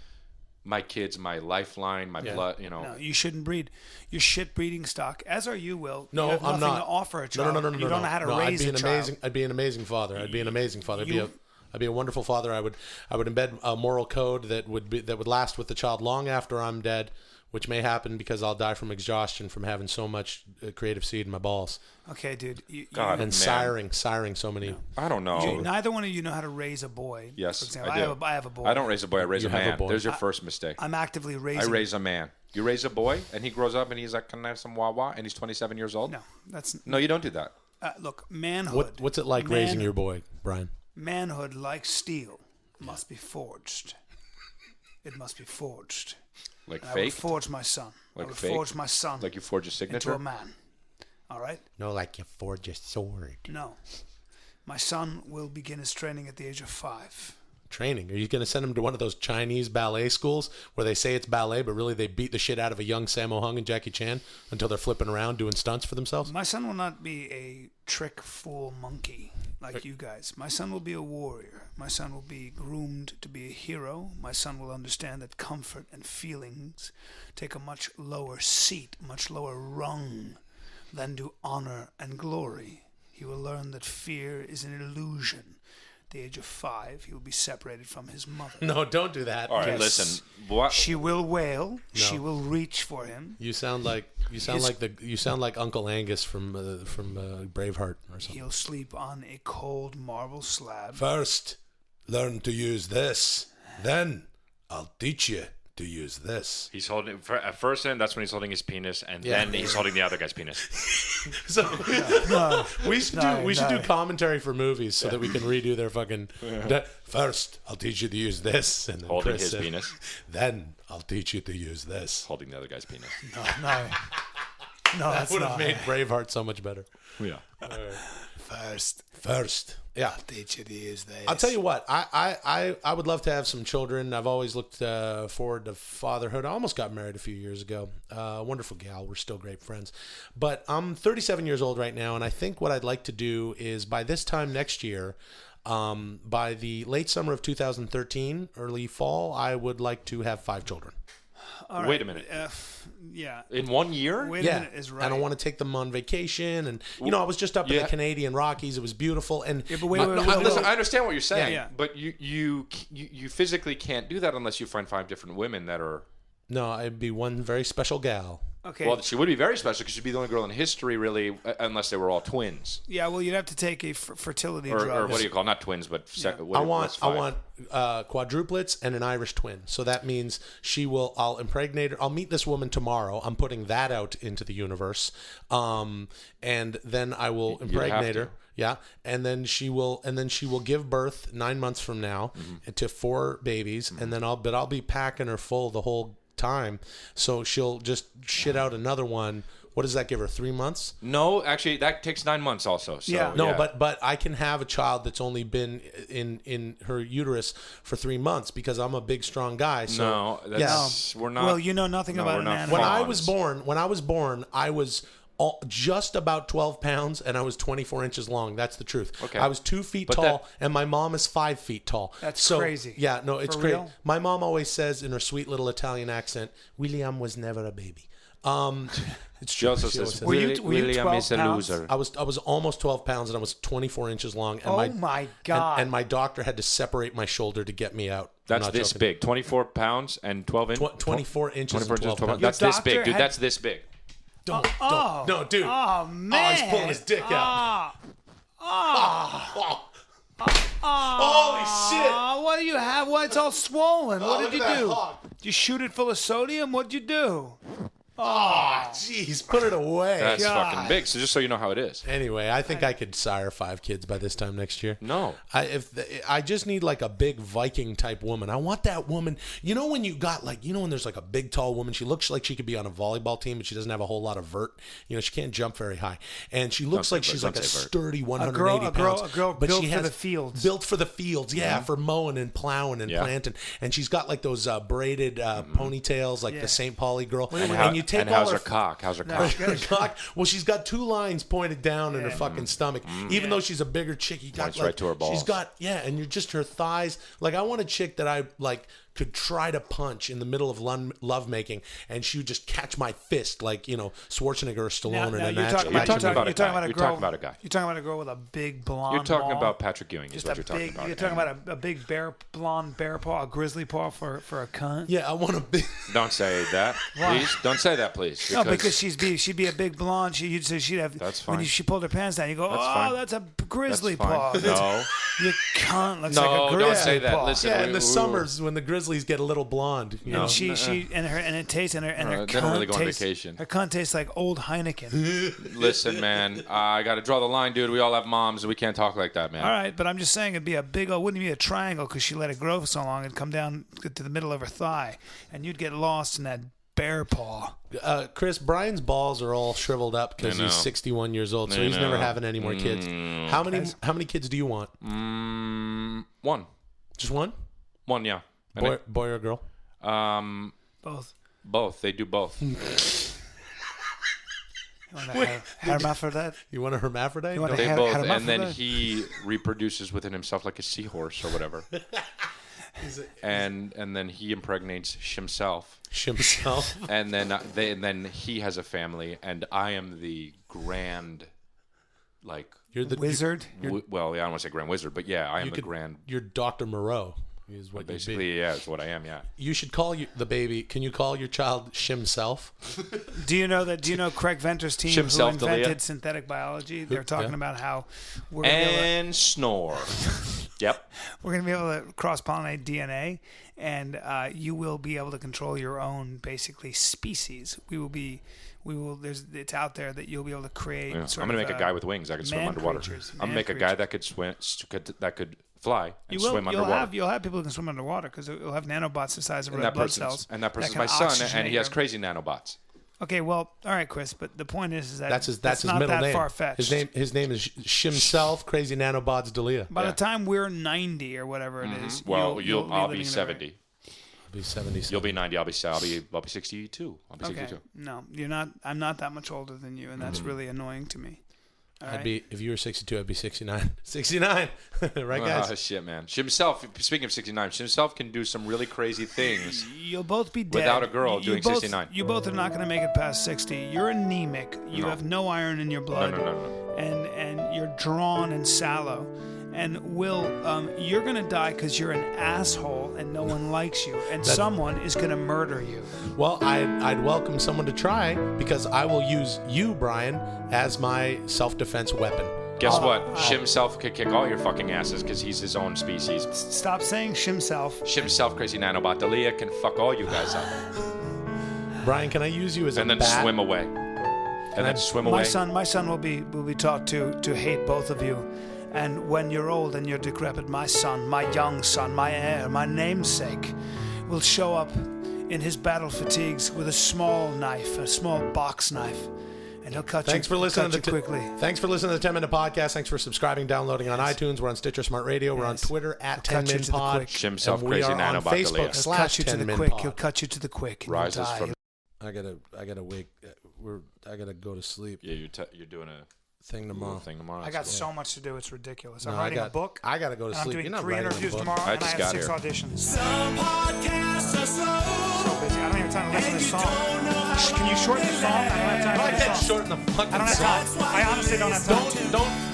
kids, my lifeline, my blood. You know. No, you shouldn't breed. You're shit breeding stock, as are you, Will. No, you have I'm nothing not. to offer a child. No. You don't know how to raise a child. I'd be an amazing father. I'd be an amazing father. You- I'd be a wonderful father. I would embed a moral code that would last with the child long after I'm dead, which may happen because I'll die from exhaustion from having so much creative seed in my balls Okay, dude. God. and Man. siring so many. I don't know. Neither one of you know how to raise a boy. Yes, for example. I do. I have a boy. I don't raise a boy. I raise You a have a man. boy. There's your first mistake. I'm actively I raising. raise a man. You raise a boy, and he grows up, and he's like, "Can I have some Wawa?" And he's 27 years old. No, that's No, you don't do that. look. Manhood. What's it like raising your boy, Brian? Manhood, like steel, must be forged. It must be forged. Like And I will fake. forge my son. Like I will fake? forge my son Like you forge a into signature. a man. All right? No, like you forge a sword. No. My son will begin his training at the age of 5. Training? Are you going to send him to one of those Chinese ballet schools where they say it's ballet, but really they beat the shit out of a young Sammo Hung and Jackie Chan until they're flipping around doing stunts for themselves? My son will not be a trick fool monkey like you guys. My son will be a warrior. My son will be groomed to be a hero. My son will understand that comfort and feelings take a much lower seat, much lower rung than do honor and glory. He will learn that fear is an illusion. At the age of 5, he will be separated from his mother. No, don't do that. All right, Yes. listen. What? She will wail. She will reach for him. You sound like Uncle Angus from Braveheart or something. He'll sleep on a cold marble slab. First, learn to use this. Then, I'll teach you to use this. He's holding at first, and that's when he's holding his penis, and Yeah. then he's holding the other guy's penis. So we should do no. commentary for movies so that we can redo their fucking. First, I'll teach you to use this, and then Holding Chris his said, penis. Then I'll teach you to use this. Holding the other guy's penis. No, That that's would have not. made Braveheart so much better. Yeah. First, yeah. Teach you to use this. I'll tell you what, I would love to have some children. I've always looked forward to fatherhood. I almost got married a few years ago. Wonderful gal. We're still great friends. But I'm 37 years old right now, and I think what I'd like to do is by this time next year, by the late summer of 2013, early fall, I would like to have 5 children. All right. Wait a minute. Yeah. In 1 year? Wait a minute is right. And I want to take them on vacation. And, I was just up in Yeah. the Canadian Rockies. It was beautiful. And Yeah, but wait, No, listen, wait. I understand what you're saying, Yeah. but you physically can't do that unless you find 5 different women that are No, I'd be one very special gal. Okay. Well, she would be very special because she'd be the only girl in history, really, unless they were all twins. Yeah, well, you'd have to take a fertility Or drug. what do you call not twins, but I want quadruplets and an Irish twin. So that means I'll impregnate her. I'll meet this woman tomorrow. I'm putting that out into the universe. And then I will impregnate her. Yeah, and then she will give birth 9 months from now to 4 babies, and then I'll be packing her full the whole time, so she'll just shit out another one. What does that give her? 3 months? No, actually, that takes 9 months also. So, Yeah. No, but I can have a child that's only been in her uterus for 3 months because I'm a big, strong guy. So we're not. Well, you know nothing about an animal. When I was born, I was just about 12 pounds and I was 24 inches long. That's the truth. Okay. I was 2 feet tall and my mom is 5 feet tall. That's crazy. Yeah, no, it's For crazy. real? My mom always says in her sweet little Italian accent, William was never a baby. It's She true. also She always says, says Were you William 12 is a pounds? loser. I was almost 12 pounds and I was 24 inches long. And Oh my God. And my doctor had to separate my shoulder to get me out. I'm That's not this joking. big. 24 pounds and 12 inches. 24 inches and 24 12 12 pounds. That's this doctor big, dude. had- That's this big. Don't. No, dude. Oh man! he's pulling his dick out. Holy shit. What do you have? What? It's all swollen. What look did you at that do? hog. Did you shoot it full of sodium? What'd you do? Jeez, put it away. That's God. fucking big. So just so you know how it is. Anyway, I think I could sire 5 kids by this time next year. No. I just need like a big Viking type woman. I want that woman. You know when you got like, when there's like a big tall woman, she looks like she could be on a volleyball team, but she doesn't have a whole lot of vert. She can't jump very high, and she looks like she's like a sturdy 180 pounds. A girl but built she for has the fields. Built for the fields, yeah, for mowing and plowing and planting. And she's got like those braided ponytails, like the St. Pauli girl. And you take all how's her her cock? How's her cock? her cock. Well, she's got 2 lines pointed down in her fucking stomach. Even though she's a bigger chick, you got Points like right to her balls. she's got and you're just her thighs. Like I want a chick that I like could try to punch in the middle of love making, and she would just catch my fist like Schwarzenegger or Stallone in a you're match. talking You're about talking about a you're talking guy. about a You're girl. talking about a guy. You're talking about a girl with a big blonde. You're talking ball. about Patrick Ewing. Just Is what you're talking about. You're talking about a big blonde bear paw, a grizzly paw for a cunt. Yeah, I want a big. Don't say that, please. Don't say that, please. No, because she'd be a big blonde. She'd have. That's When fine. she pulled her pants down, you go, fine. that's a grizzly That's paw. fine. No. You cunt looks No, like a don't grizzly say that. paw. Listen, Yeah, in the we- summers when the grizzlies get a little blonde. You know? And she it tastes her they don't cunt really go on tastes, vacation. Her cunt tastes like old Heineken. Listen, man. I got to draw the line, dude. We all have moms, and we can't talk like that, man. All right, but I'm just saying it'd be a big old, wouldn't it be a triangle because she let it grow for so long and come down to the middle of her thigh, and you'd get lost in that bear paw. Chris, Brian's balls are all shriveled up because I know. he's 61 years old, so I he's never know. having any more kids. How many kids do you want? One. Just one? One, yeah. And Boy or girl? Both. both. They do both. You want a hermaphrodite? You want a hermaphrodite? You want No. a They both. And then hermaphrodite? he reproduces within himself like a seahorse or whatever. And then he impregnates Shimself. Shimself. And then he has a family, and I am the grand, like, You're the Wizard? well, yeah, I don't want to say grand wizard, but yeah, I am You the grand. You're Dr. Moreau. Is what you'd be. Basically, yeah, is what I am. Yeah. You should call the baby. Can you call your child Shimself? Do you know Craig Venter's team Shimself, who invented Dalia. synthetic biology? They're talking yeah. about how we're gonna be able to, And snore. Yep. we're going to be able to cross-pollinate DNA, and you will be able to control your own, basically, species. It's out there that you'll be able to create. Yeah. I'm Sort gonna of, make a guy with wings that can swim man underwater. creatures, I'm gonna man make a guy creatures. that could swim, that could fly and You'll swim underwater. have people who can swim underwater because you'll have nanobots the size of and red that blood person's cells. and that person's can my son, oxygenate and he has your- crazy nanobots. Okay, well, all right, Chris, but the point is that That's his not middle that name. far-fetched. His name is Shimself. Crazy Nanobots Dalia. By Yeah. the time we're 90 or whatever it is, Well, I'll living be in a 70. I'll be 77. You'll be 90. I'll be 62. I'll be Okay, 62. no, you're not. I'm not that much older than you, and that's really annoying to me. All right? I'd be if you were 62, I'd be 69. 69, right, guys? Oh, shit, man. Shimself, speaking of 69, Shimself can do some really crazy things. You'll both be dead. Without a girl You doing both- 69. You both are not going to make it past 60. You're anemic. You No. have no iron in your blood. No. And you're drawn and sallow. And Will, you're going to die because you're an asshole and no one likes you. And someone is going to murder you. Well, I'd welcome someone to try because I will use you, Brian, as my self-defense weapon. Guess what? Shimself could kick all your fucking asses because he's his own species. Stop saying Shimself. Shimself, crazy nanobot. Dalia can fuck all you guys up. Brian, can I use you as a bat? And then swim away. And then swim away. My son will be taught to hate both of you. And when you're old and you're decrepit, my son, my young son, my heir, my namesake, will show up in his battle fatigues with a small knife, a small box knife. And he'll cut Thanks you for listening quickly. Thanks for listening to the 10 Minute Podcast. Thanks for subscribing, downloading on iTunes. We're on Stitcher Smart Radio. We're on Twitter at 10minpod. Shimself, and we crazy are on nanobot. Facebook He'll cut you to the quick. /10minpod. He'll cut you to the quick. Rises from. I gotta wake. I gotta go to sleep. Yeah, you're doing a thing tomorrow. I got so much to do. It's ridiculous. No, I'm writing a book. I gotta go to and sleep. I'm doing You're not 3 writing a interviews book. tomorrow, I and I just have got 6 here. auditions. Some podcasts are slow. So busy. I don't even have time to listen to And this you song. don't know how Can you shorten the song? I don't have time I for like this that song. short in the fucking I don't have time. song. I honestly don't have time.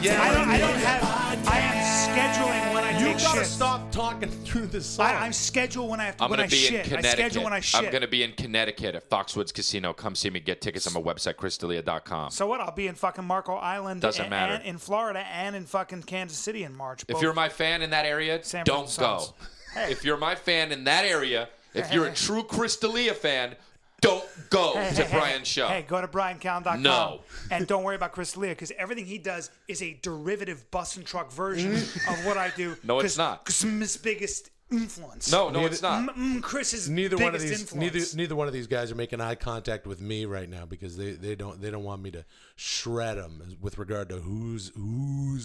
I don't have. I am scheduling when I You take gotta shit. stop talking through this song. I'm scheduled when I have to. I'm When going I to be in shit. I Connecticut. schedule when I shit. I'm going to be in Connecticut at Foxwoods Casino. Come see me. Get tickets on my website, chrisdelia.com. So what? I'll be in fucking Marco Island. Doesn't matter. And in Florida and in fucking Kansas City in March. If you're my fan in that area, San don't go. Francisco. Hey. If you're my fan in that area, if you're a true Chris D'Elia fan, don't go to Brian's show. Hey, go to BryanCallen.com. No. And don't worry about Chris D'Elia because everything he does is a derivative bus and truck version of what I do. No, it's not. Because I'm his biggest influence. No, it's not. Chris's Neither one of biggest these influence. neither one of these guys are making eye contact with me right now because they don't want me to shred them with regard to who's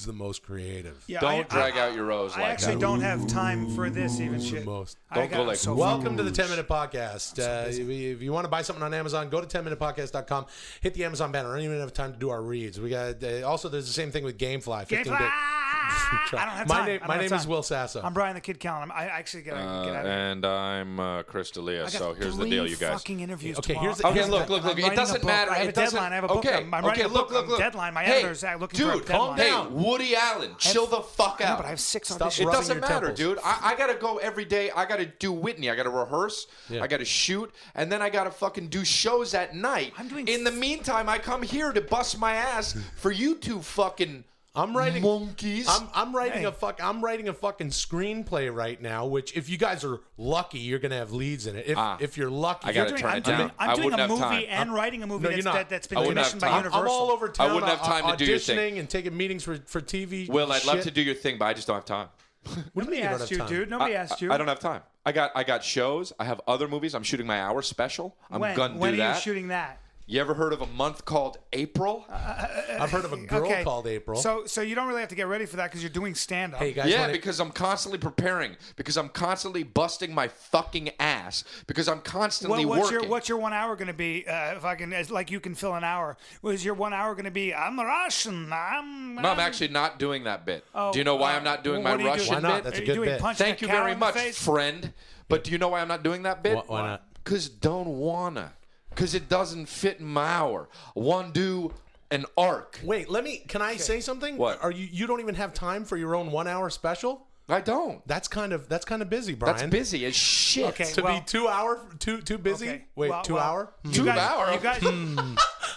the most creative. Yeah, Don't drag out your rose I like actually that. don't have time for this even Who's the shit. most? Don't go like Welcome to the 10 Minute Podcast. If you want to buy something on Amazon, go to 10minutepodcast.com. Hit the Amazon banner. I don't even have time to do our reads. We got also there's the same thing with GameFly. 15-bit. I don't have time. My name is Will Sasso. I'm Brian the Kid Callen. I actually gotta get out of here. And I'm Chris D'Elia. I got So here's the 3 deal, you guys. fucking interviews Okay, tomorrow. here's the- Okay, here's look. I'm It writing doesn't a book. matter. I have It a doesn't. deadline. I have a book. Okay, I'm writing a book. look. Deadline. My Hey, editor's looking for a dude, calm deadline. down. Hey, Woody Allen, chill the fuck No, out. but I have 6 Stop auditions. It rubbing doesn't your matter, temples. dude. I got to go every day. I got to do Whitney. I got to rehearse. Yeah. I got to shoot. And then I got to fucking do shows at night. I'm doing In the meantime, I come here to bust my ass for you two fucking I'm writing monkeys. I'm writing Hey. I'm writing a fucking screenplay right now. Which, if you guys are lucky, you're gonna have leads in it. If you're lucky, I gotta you're turn it down. I I'm doing wouldn't a have movie time. and writing a movie No, you're not. that's been I wouldn't have commissioned by time. Universal. I'm all over town. I wouldn't have time to do your thing. auditioning and taking meetings for TV. Will, I'd love shit. to do your thing, but I just don't have time. What do you Nobody mean you don't asked have you, time? dude. Nobody asked you. I don't have time. I got shows. I have other movies. I'm shooting my hour special. I'm When? gonna do When are that. you shooting that? You ever heard of a month called April? I've heard of a girl Okay. called April. So you don't really have to get ready for that because you're doing stand-up. Hey guys, Yeah, wanna- because I'm constantly preparing. Because I'm constantly busting my fucking ass. Because I'm constantly working. What's your 1 hour going to be? If I can, like you can fill an hour. Was your 1 hour going to be? I'm Russian. No, I'm actually not doing that bit. Do you know why I'm not doing what my do you do? Russian Why not? bit? That's a Are you good doing bit. punching Thank a you cow very in the much, face? friend. But do you know why I'm not doing that bit? Why not? Because don't wanna. Because it doesn't fit in my hour. One do an arc. Wait, can I say something? What? Are you don't even have time for your own 1 hour special? I don't. That's kind of busy, Brian. That's busy as shit. Okay. To Well- be 2 hour too busy? Okay. Wait, Well, 2 hour? You 2 guys, hour? You guys,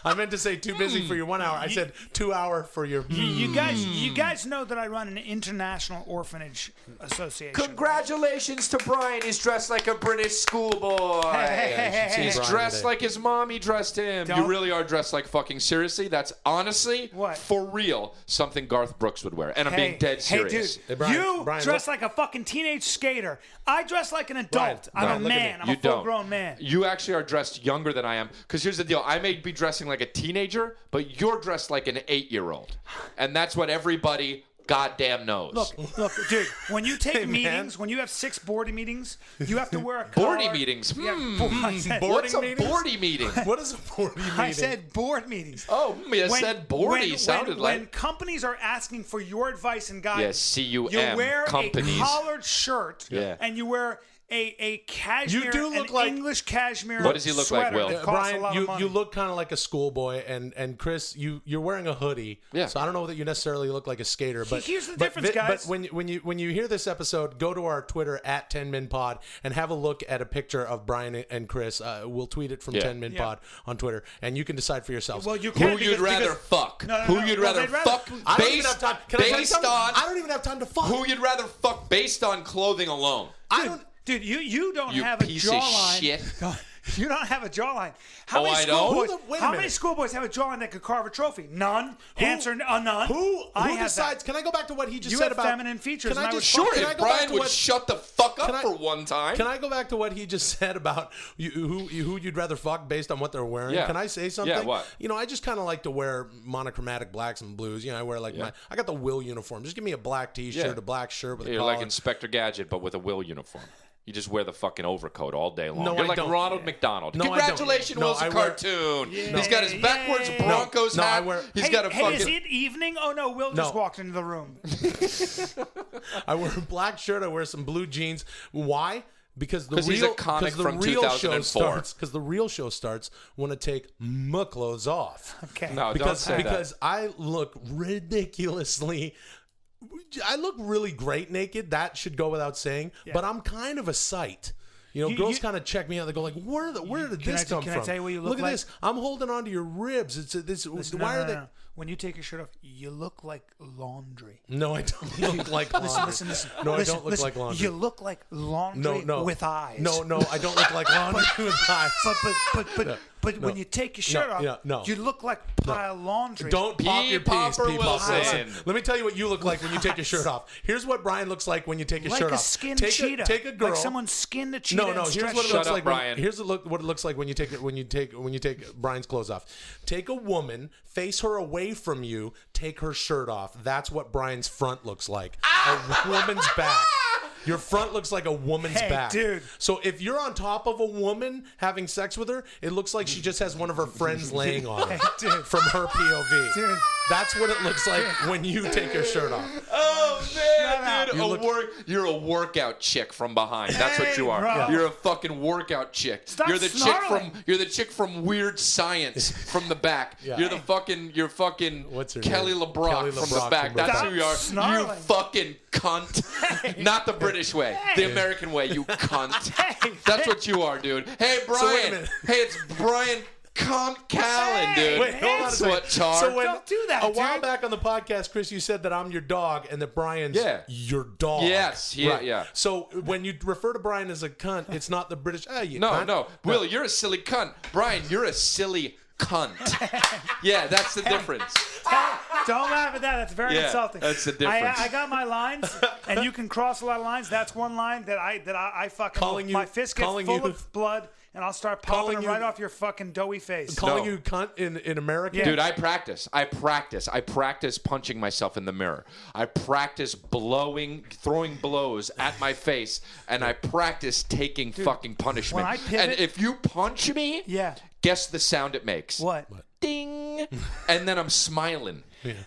I meant to say too busy for your 1 hour. I said 2 hour for your. you guys know that I run an international orphanage association. Congratulations to Brian. He's dressed like a British schoolboy. Hey, He's Brian dressed today. like his mommy dressed him. You Don't- really are dressed like fucking seriously. That's honestly, What? for real, something Garth Brooks would wear. And I'm being dead serious. Hey, dude, Hey, Brian, you Brian, dress look- like a fucking teenage skater. I dress like an adult. I'm Brian, a look at man. me. I'm You a don't. full-grown man. You actually are dressed younger than I am. Because here's the deal. I may be dressing like a teenager, but you're dressed like an 8-year-old. And that's what everybody goddamn knows. Look, dude. When you take Hey, man. meetings, when you have 6 boarding meetings, you have to wear a collar. Boardy meetings. I said, What's a meetings? boardy meeting? What is a 40 meeting? I said board meetings. Oh, you said boardy. Sounded when like. companies are asking for your advice and guidance, Yes, CUM, you wear companies. a collared shirt Yeah. and you wear a cashmere, You do look an like- English cashmere. What does he look like, sweater Will? that costs a lot Brian, of money. you look kind of like a schoolboy, and Chris, you're wearing a hoodie. Yeah. So I don't know that you necessarily look like a skater, but Here's the difference, guys. But when you hear this episode, go to our Twitter at 10minpod and have a look at a picture of Brian and Chris. We'll tweet it from 10minpod on Twitter, and you can decide for yourselves. Well, you Who can't you'd rather fuck? No, Who you'd well, rather they'd rather- fuck I don't even have based time. Can I tell you based something? on? I don't even have time to fuck. Who you'd rather fuck based on clothing alone? Dude, you don't You have a piece of jawline. shit. You don't have a jawline. How Oh, many I don't? schoolboys? Wait a How minute. many schoolboys have a jawline that could carve a trophy? None. Answer none. Who I have decides? that. Can I go back to what he just You said have about feminine features, Can and I I just would Sure, Can I if go back Brian to would what? shut the fuck up Can I- for one time. Can I go back to what he just said about who you'd rather fuck based on what they're wearing? Yeah. Can I say something? Yeah, what? I just kind of like to wear monochromatic blacks and blues. I wear like I got the Will uniform. Just give me a black T-shirt, Yeah. a black shirt with a You're collar. like Inspector Gadget, but with a Will uniform. You just wear the fucking overcoat all day long. No, You're I like don't. Ronald McDonald. No, I don't. Congratulations, No, Will's a I wear- cartoon. He's got his backwards Yay. Broncos No, I hat. wear- He's Hey, got a hey, fucking. is it evening? Oh no, Will just No. walked into the room. I wear a black shirt. I wear some blue jeans. Why? Because the 'Cause he's real a comic the from real 2004. show starts. Because the real show starts when I take my clothes off. Okay. No, don't because say that. because I look ridiculously. I look really great naked. That should go without saying. But I'm kind of a sight. Girls kind of check me out. They go like, "Where did this come from?" Can I tell you what you look at like? this. I'm holding on to your ribs. It's this. Listen, why no, are they? no. When you take your shirt off, you look like laundry. No, I don't look like laundry. Listen. No, listen, I don't look listen. like laundry. You look like laundry No. with eyes. No, I don't look like laundry with eyes. But when you take your shirt off, you look like pile laundry. Don't pop your piece, Popper people. Wilson. Listen, let me tell you what you look like when you take your shirt off. Here's what Brian looks like when you take your like shirt a off. skinned Take cheetah. Take a girl. Like someone skinned a cheetah. No. and Here's stretched what it it. looks Shut up, like. Brian. Here's what it looks like when you take Brian's clothes off. Take a woman, face her away from you, take her shirt off. That's what Brian's front looks like. A woman's back. Your front looks like a woman's Hey, back. dude. So if you're on top of a woman having sex with her, it looks like she just has one of her friends laying on her. Hey, dude. From her POV. Dude. That's what it looks like when you take your shirt off. Oh man, Shut dude, up. you're a workout chick from behind. That's what you are. bro. You're a fucking workout chick. Stop you're the snarling. you're the chick from Weird Science from the back. Yeah. You're fucking What's her Kelly name? LeBrock Kelly from the LeBrock back. from That's Stop who you are. You snarling. fucking cunt. Not the British way. The American way, you cunt. Hey, That's what you are, dude. Hey, wait a Brian. minute. Hey, it's Bryan Callen, Hey, dude. Wait, hold on a That's second. what, Char. So when, Don't do that, a while dude. back on the podcast, Chris, you said that I'm your dog and that Brian's your dog. Yes, yeah. So when you refer to Brian as a cunt, it's not the British. You cunt. No. Will, you're a silly cunt. Brian, you're a silly cunt. Yeah, that's the difference. Don't laugh at that. That's very Yeah, insulting. that's the difference. I got my lines, and you can cross a lot of lines. That's one line that I fucking Calling you- my fist gets calling full you- of blood, and I'll start Calling popping them you- right off your fucking doughy face. Calling No. you cunt in America. Dude, I practice. I practice punching myself in the mirror. I practice throwing blows at my face, and I practice taking fucking punishment. when I pivot- and if you punch me, Yeah. guess the sound it makes. What? Ding. And then I'm smiling.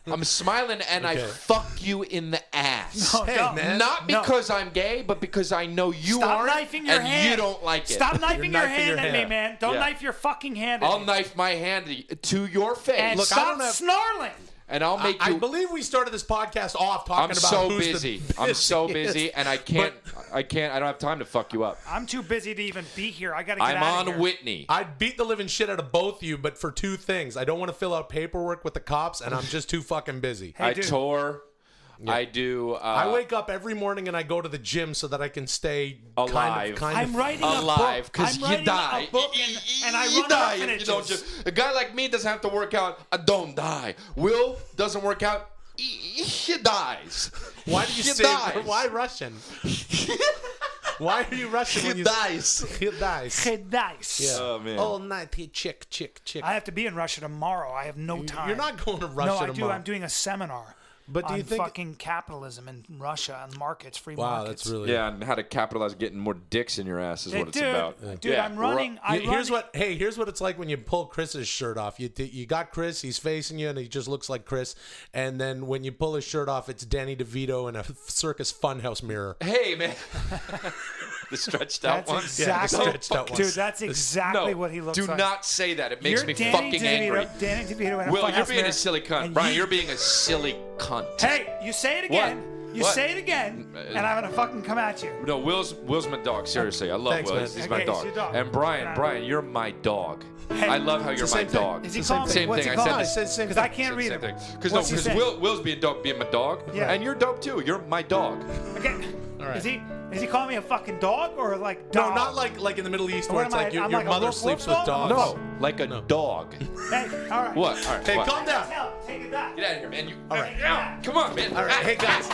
I'm smiling, and I Okay. fuck you in the ass. No, Hey, don't. man. Not No. because I'm gay, but because I know you Stop aren't, knifing your and hand. you don't like it. Stop knifing your knifing hand your at me, hand. man. Don't Yeah. knife your fucking hand at I'll me. knife my hand to your face, And Look, I stop don't have- snarling. and I'll make I you. believe we started this podcast off talking I'm about so who's the busy. I'm so busiest. busy, and I can't. I don't have time to fuck you up. I'm too busy to even be here. I gotta get I'm out of on here. Whitney. I'd beat the living shit out of both of you, but for two things. I don't want to fill out paperwork with the cops, and I'm just too fucking busy. Hey, I dude. tour. I do. I wake up every morning and I go to the gym so that I can stay Alive. kind I'm of writing alive a book. because I'm you writing die. a book and I you run die if you orphanages. don't just. A guy like me doesn't have to work out. I don't die. Will doesn't work out. He dies. Why do you He say? dies. Why Russian? Why are you Russian? He when you dies. He dies. Hey, dice. Yeah. Oh, man. All night, he chick. I have to be in Russia tomorrow. I have no time. You're not going to Russia No, I do. tomorrow. I'm doing a seminar. But do on you think? fucking capitalism in Russia and markets, free Wow, markets. that's really. Yeah, and how to capitalize getting more dicks in your ass is Hey, what it's dude, about. dude, Yeah. I'm running. Here's what it's like when you pull Chris's shirt off. You got Chris, he's facing you, and he just looks like Chris. And then when you pull his shirt off, it's Danny DeVito in a Circus Funhouse mirror. Hey, man. The stretched out one? Exactly, Yeah, the stretched out dude. ones. That's exactly No, what he looks do like. not say that. It makes You're me Danny fucking angry. Danny DeVito in a Will, funhouse you're being mirror, a silly cunt. and Brian, you- you're being a silly cunt. Hey, you say it again. You What? say it again, and I'm gonna fucking come at you. No, Will's my dog. Seriously, I love Thanks, Will. man. He's Okay, my he's dog. your dog. And Brian, you're my dog. Hey, I love how you're the my same thing. dog. Is he It's the calling same me? thing. What's he I calling said me? the same Because thing. I can't read him. Because What's he saying? Will's being my dog, Yeah. and you're dope too. You're my dog. Okay. All right. Is he calling me a fucking dog or like dog? No, not like in the Middle East What where it's am I- like your I'm like a mother wolf sleeps dog? with dogs. No, like a dog. Hey, all right. What? All right. Hey, what? calm down. Take it back. Get out of here, man. You. All right. Come on, man. All right, hey guys,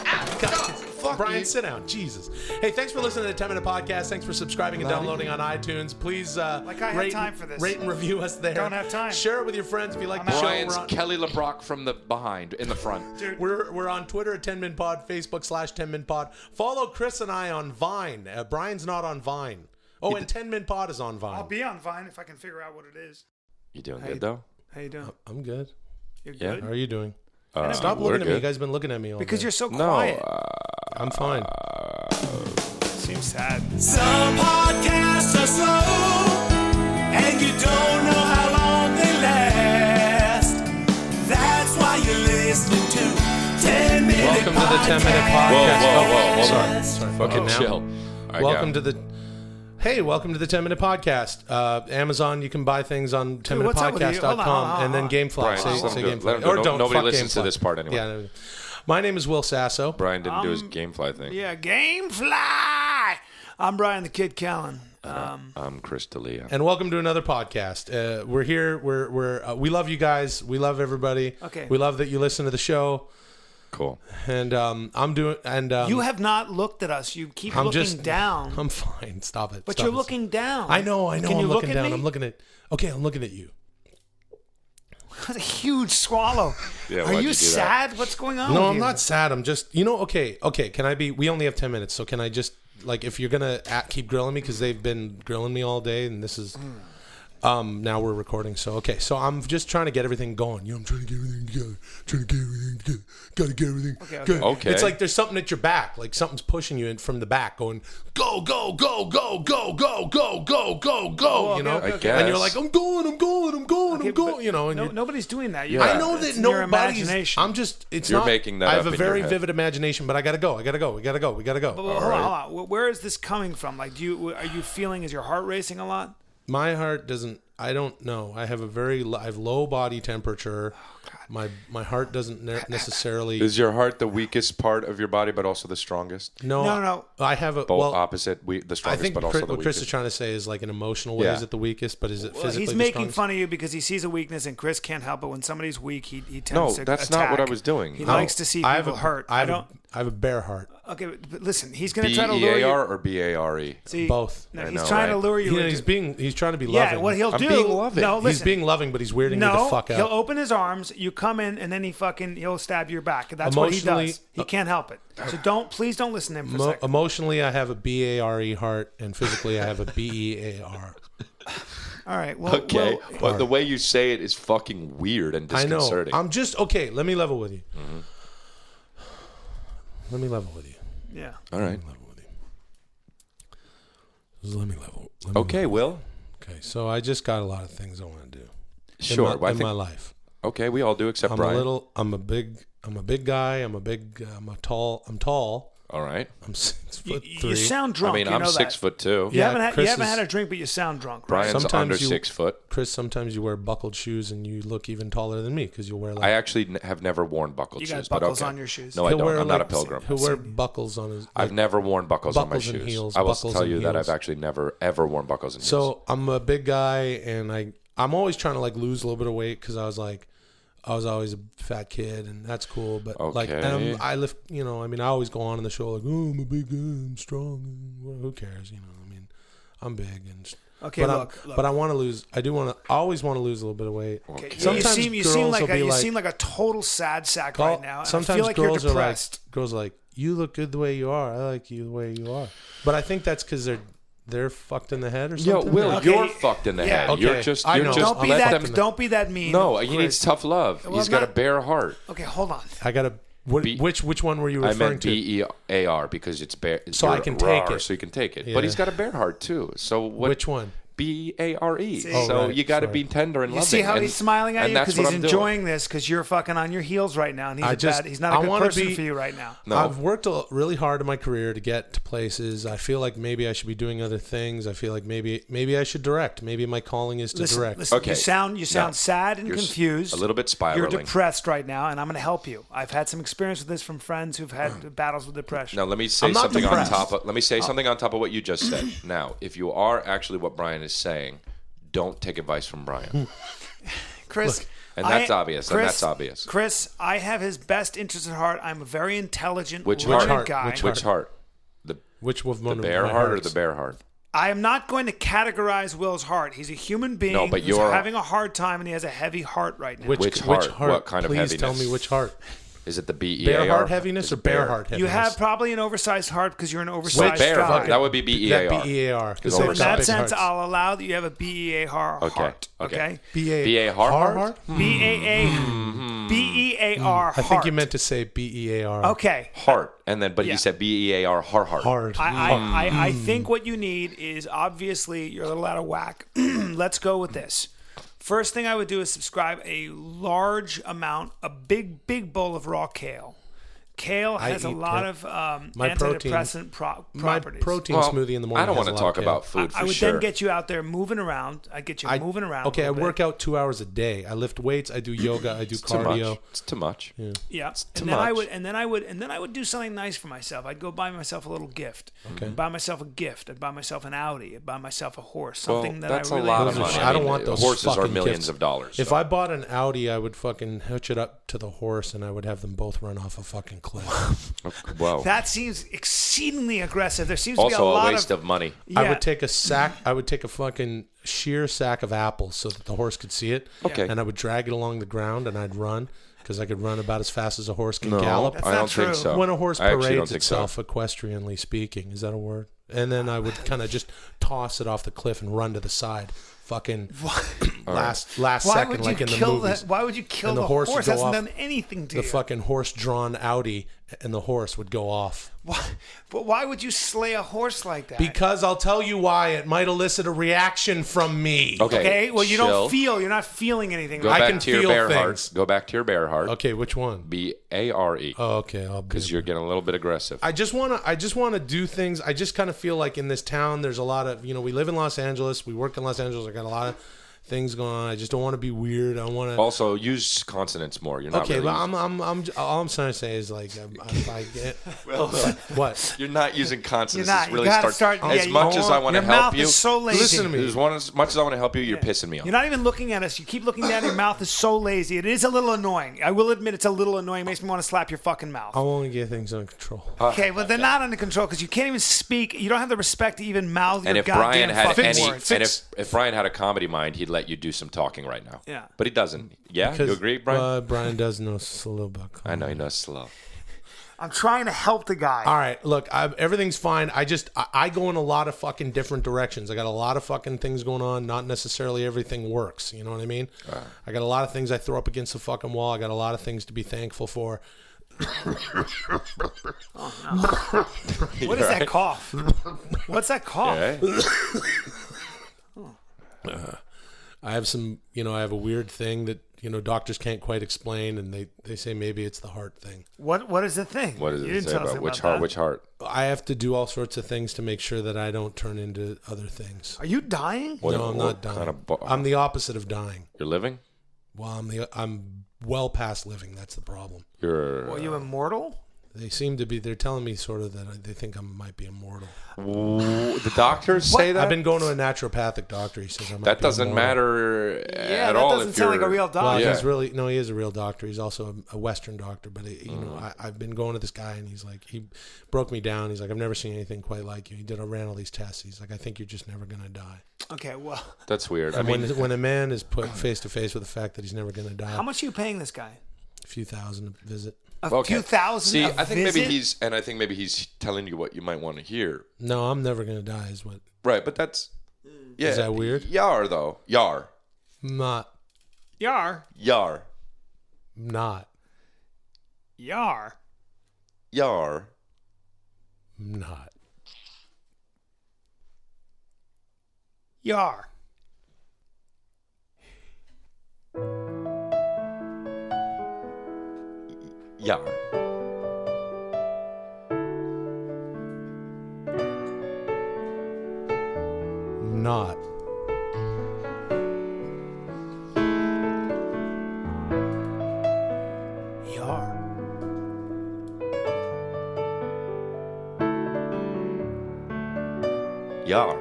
Fuck Brian, you. sit down. Jesus. Hey, thanks for listening to the 10-minute podcast. Thanks for subscribing and downloading on iTunes. Please Like I have rate, time for this. rate and review us there. Don't have time. Share it with your friends if you like the show. Brian's We're on, Kelly LeBrock from the behind, in the front. Dude. we're on Twitter at 10minpod, Facebook /10minpod. Follow Chris and I on Vine. Brian's not on Vine. Oh, and 10minpod is on Vine. I'll be on Vine if I can figure out what it is. You doing good though? How you doing? I'm good. You're Yeah. good? How are you doing? Stop Stop looking at me. You guys been looking at me all Because day. you're so No, quiet. I'm fine. Seems sad. Some podcasts are slow, and you don't know how long they last. That's why you're listening to 10 Minute Welcome to the 10-minute podcast. Hold on. Sorry. Fucking now. chill. All right, Welcome go. to the. Hey, welcome to the 10-minute podcast. Amazon, you can buy things on what's up with you? Hold on, 10minutepodcast.com and then GameFly. Brian, Say just let him go. Let him GameFly. go. Or don't. Nobody fuck listens to GameFly. this part anyway. Yeah. No. My name is Will Sasso. Brian didn't do his GameFly thing. Yeah, Gamefly. I'm Bryan the Kid Callen. I'm Chris D'Elia. And welcome to another podcast. We're here. We love you guys. We love everybody. Okay. We love that you listen to the show. Cool. And I'm doing. And You have not looked at us. You keep I'm looking just down. I'm fine. Stop it. But Stop you're it. looking down. I know. Can I'm you looking look down. at me? I'm looking at. Okay, I'm looking at you. That's a huge swallow. Yeah, Are why'd you you do that? sad? What's going on? No, with I'm you? not sad. I'm just, okay. Can I be, we only have 10 minutes. So can I just, like, if you're going to keep grilling me, because they've been grilling me all day and this is, now we're recording. So, okay. So I'm just trying to get everything going. I'm trying to get everything together. Gotta get everything. Okay. Okay. It's like there's something at your back. Like something's pushing you in from the back going, go, go, go, go, go, go, go, go, go, go. okay, You know? okay, okay. And you're like, I'm going. Okay, but You know, and you- nobody's doing that. Yeah. I know It's that in your nobody's. imagination. I'm just. It's You're not. making that I have up a in your very head. vivid imagination, but I gotta go. We gotta go. But hold on. Where is this coming from? Like, are you feeling? Is your heart racing a lot? My heart doesn't. I don't know. I have I have low body temperature. My heart doesn't necessarily. Is your heart the weakest part of your body, but also the strongest? No. I have a Both opposite, the I strongest, think but also the what Chris weakest. is trying to say is like an emotional way Yeah. is it the weakest, but is it Well, physically he's the making strongest? fun of you because he sees a weakness, and Chris can't help it. When somebody's weak, he tends No, to that's not what attack. I was doing. He No. likes to see I have people a hurt. I don't. have a bare heart. Okay, but listen, he's going to try to lure you. B-E-A-R or B-A-R-E? See, Both. No, I he's know, trying to right? lure you. He's trying to be yeah, loving. what he'll I'm do. being loving. No, listen. He's being loving, but he's weirding me the No, fuck he'll out. open his arms. You come in, and then he'll stab your back. That's what he Emotionally- does. He can't help it. So please don't listen to him for a second. Emotionally, I have a BARE heart, and physically, I have a BEAR. All right. Well, Okay, well, but the way you say it is fucking weird and I know. disconcerting. I'm just okay. Let me level with you. Let me level with you. yeah. All right. Let me level with you. Just let me level. Okay, Will. Okay. So I just got a lot of things I want to do. Sure. In Well, I think- my life. Okay, we all do except I'm Brian. I'm a big guy. I'm tall. All right. I'm 6'3". You sound drunk. I mean, you I'm know 6'2". You Yeah, haven't Chris had is- a drink, but you sound drunk. Right? Brian's Sometimes under you- 6 foot. Chris, sometimes you wear buckled shoes and you look even taller than me because you'll wear like I actually have never worn buckled You shoes. got buckles but okay. on your shoes. No, I He'll don't. wear, I'm not a like, pilgrim. He'll wear buckles on his. I've never worn buckles on my buckles and shoes. heels, I will buckles tell and you that heels. I've actually never ever worn buckles and heels. So I'm a big guy, and I'm always trying to like lose a little bit of weight because I was always a fat kid, and that's cool. But like, Okay. and I lift. I mean, I always go on in the show like, oh, I'm a big guy, I'm strong. Well, who cares? I mean, I'm big and. Okay, but look. But I want to lose. I always want to lose a little bit of weight. Okay. Sometimes you girls seem like will be you like, seem like a total sad sack right now. And Sometimes I feel like you're girls depressed. are like, you look good the way you are. I like you the way you are. But I think that's because they're fucked in the head or Yo, something. Will, Okay. you're fucked in the Yeah. head. Okay. You're just I know. Don't be let that. them. Don't be that mean. No, he Chris. needs tough love. Well, He's I'm got a not- bare heart. Okay, hold on. I got a Which one were you I referring meant to? BEAR because it's bear. So I can take it. So you can take it. Yeah. But he's got a bear heart too. So Which one? BARE. Oh, so right. you got to Sorry. be tender and You loving. see how and, he's smiling at and you that's because what he's I'm enjoying this because you're fucking on your heels right now, and he's not a good person for you right now. No. I've worked really hard in my career to get to places. I feel like maybe I should be doing other things. I feel like maybe I should direct. Maybe my calling is to direct. Listen, Okay. you sound Yeah. sad and You're confused. a little bit spiraling. You're depressed right now, and I'm going to help you. I've had some experience with this from friends who've had battles with depression. Now let me say I'm not something on depressed. top of. Let me say something on top of what you just said. Now, if you are actually what Bryan is saying, don't take advice from Bryan. Chris, And that's obvious. And that's obvious. Chris, I have his best interest at heart. I'm a very intelligent, Which learned heart? guy. Which heart? Which one? The bear heart or the bear heart? I am not going to categorize Will's heart. He's a human being No, but who's you're- having a hard time, and he has a heavy heart right now. Which heart? What kind of Please heaviness? tell me which heart. Is it the BEAR? Bear heart heaviness Is or it bear heart heaviness? You have probably an oversized heart because you're an Wait, oversized bear guy. heart. That would be BEAR. That BEAR. Because So in Oversized. that big sense, hearts. I'll allow that you have a BEA heart. Okay. Okay. BEAR heart? BEAR I heart. think you meant to say BEAR. Okay. Heart. And then, but Yeah. he said BEAR heart. Hard. I think what you need is obviously you're a little out of whack. Let's go with this. First thing I would do is subscribe a large amount, a big bowl of raw kale. Kale has a eat lot kale. of My protein- antidepressant My properties. protein Well, smoothie in the morning. I don't has want to a lot talk of kale. about food for I would sure. then get you out there moving around. I'd get you moving around. Okay, a I little work bit. out 2 hours a day. I lift weights. I do yoga. I do It's too much. cardio. It's too much. Yeah, too and then I much. would, and then I would do something nice for myself. I'd go buy myself a little gift. Okay. I'd buy myself a gift. I'd buy myself an Audi. I'd buy myself a horse. Well, Something that that's I really a lot of Those are money. shit. I don't want those Horses are fucking millions gifts. of dollars. If so. I bought an Audi, I would fucking hitch it up to the horse, and I would have them both run off a fucking cliff. Whoa. That seems exceedingly aggressive. There seems to be a Also a lot waste of money. Yeah. I would take a sack. I would take a fucking sheer sack of apples so that the horse could see it. Okay. And I would drag it along the ground, and I'd run because I could run about as fast as a horse can No, gallop. That's I not don't think true. so. When a horse I actually don't parades think so. itself, equestrianly speaking, is that a word? And then I would kind of just toss it off the cliff and run to the side. Fucking last Why second, would you like in the kill movies. Why would you kill And the the horse would horse? go Hasn't off done anything to The you. fucking horse-drawn Audi, and the horse would go off. Why? But why would you slay a horse like that? Because I'll tell you why. It might elicit a reaction from me. Okay. Well, you chill. don't feel. You're not feeling anything. Go I back can to your feel bear things. heart. Go back to your bear heart. Okay, which one? BARE. Oh, okay, I'll be. Because you're getting a little bit aggressive. I just want to do things. I just kind of feel like in this town, there's a lot of, we live in Los Angeles. We work in Los Angeles. I got a lot of things going on. I just don't want to be weird. I want to. Also, use consonants more. You're not Okay, really but using- all I'm trying to say is like, if I get what? You're not using consonants. You're not. It's You really gotta start. start- As yeah, much you- as I want to Your help mouth you, is so lazy. Listen to me. as much as I want to help you, you're pissing me off. You're not even looking at us. You keep looking down. Your mouth is so lazy. It is a little annoying. I will admit it's a little annoying. It makes me want to slap your fucking mouth. I want to get things under control. Okay, well, they're not under control because you can't even speak. You don't have the respect to even mouth And your if Bryan goddamn had fucking any, words. and if Bryan had a comedy mind, he'd let you do some talking right now. Yeah. But he doesn't. Yeah, you agree, Bryan? Brian does know a little about comedy. I know he knows slow. I'm trying to help the guy. All right, look, everything's fine. I go in a lot of fucking different directions. I got a lot of fucking things going on. Not necessarily everything works. You know what I mean? I got a lot of things I throw up against the fucking wall. I got a lot of things to be thankful for. What is that cough? What's that cough? Yeah. I have some, I have a weird thing that, doctors can't quite explain, and they say maybe it's the heart thing. What is the thing? What does You it didn't say tell us about which that. heart? Which heart? I have to do all sorts of things to make sure that I don't turn into other things. Are you dying? What- No, I'm what not dying. kind of I'm the opposite of dying. You're living? Well, I'm well past living. That's the problem. You're. Are you immortal? They seem to be. They're telling me sort of that they think I might be immortal. The doctors say that? I've been going to a naturopathic doctor. He says I might That be doesn't immortal. matter Yeah, at that all. doesn't if sound like you're- a real Well, doctor. Yeah. he's he is a real doctor. He's also a Western doctor. But I've been going to this guy, and he's like, he broke me down. He's like, I've never seen anything quite like you. I ran all these tests. He's like, I think you're just never gonna die. Okay, well, That's weird. I And mean, when a man is put face to face with the fact that he's never gonna die, how much are you paying this guy? a few thousand a visit. A few thousand. See, a I think visit? maybe he's telling you what you might want to hear. No, I'm never gonna die. Is what? Right, but that's yeah. Is that weird? Yar though. Yar. Not. Yar. Yar. Not. Yar. Yar. Not. Yar. Yar. Not. Yar. Yar.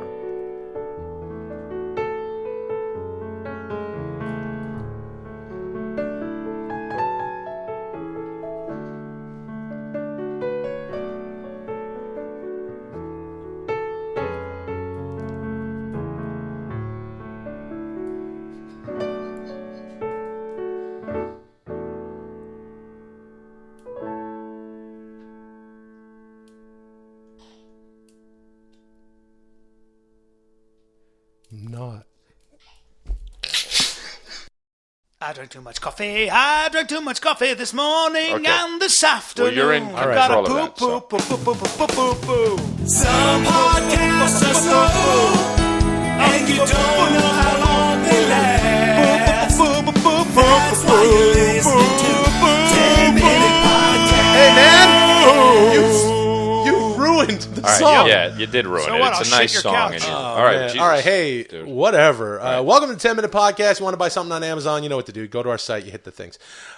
Not. I drank too much coffee. I drank too much coffee this morning Okay. and this afternoon. Well, you're in I got control a of that, so. poo. Some podcasts are slow, and you don't know how long they last. That's why you're listening to 10-Minute Podcast. Hey, man! You ruined the All right, song. yeah, you did ruin So it. what, It's I'll a shit nice your song. couch. And you, Oh, all right, man. Jesus, all right, hey, dude. whatever. Welcome to the 10-Minute Podcast. You want to buy something on Amazon, you know what to do. Go to our site, you hit the things.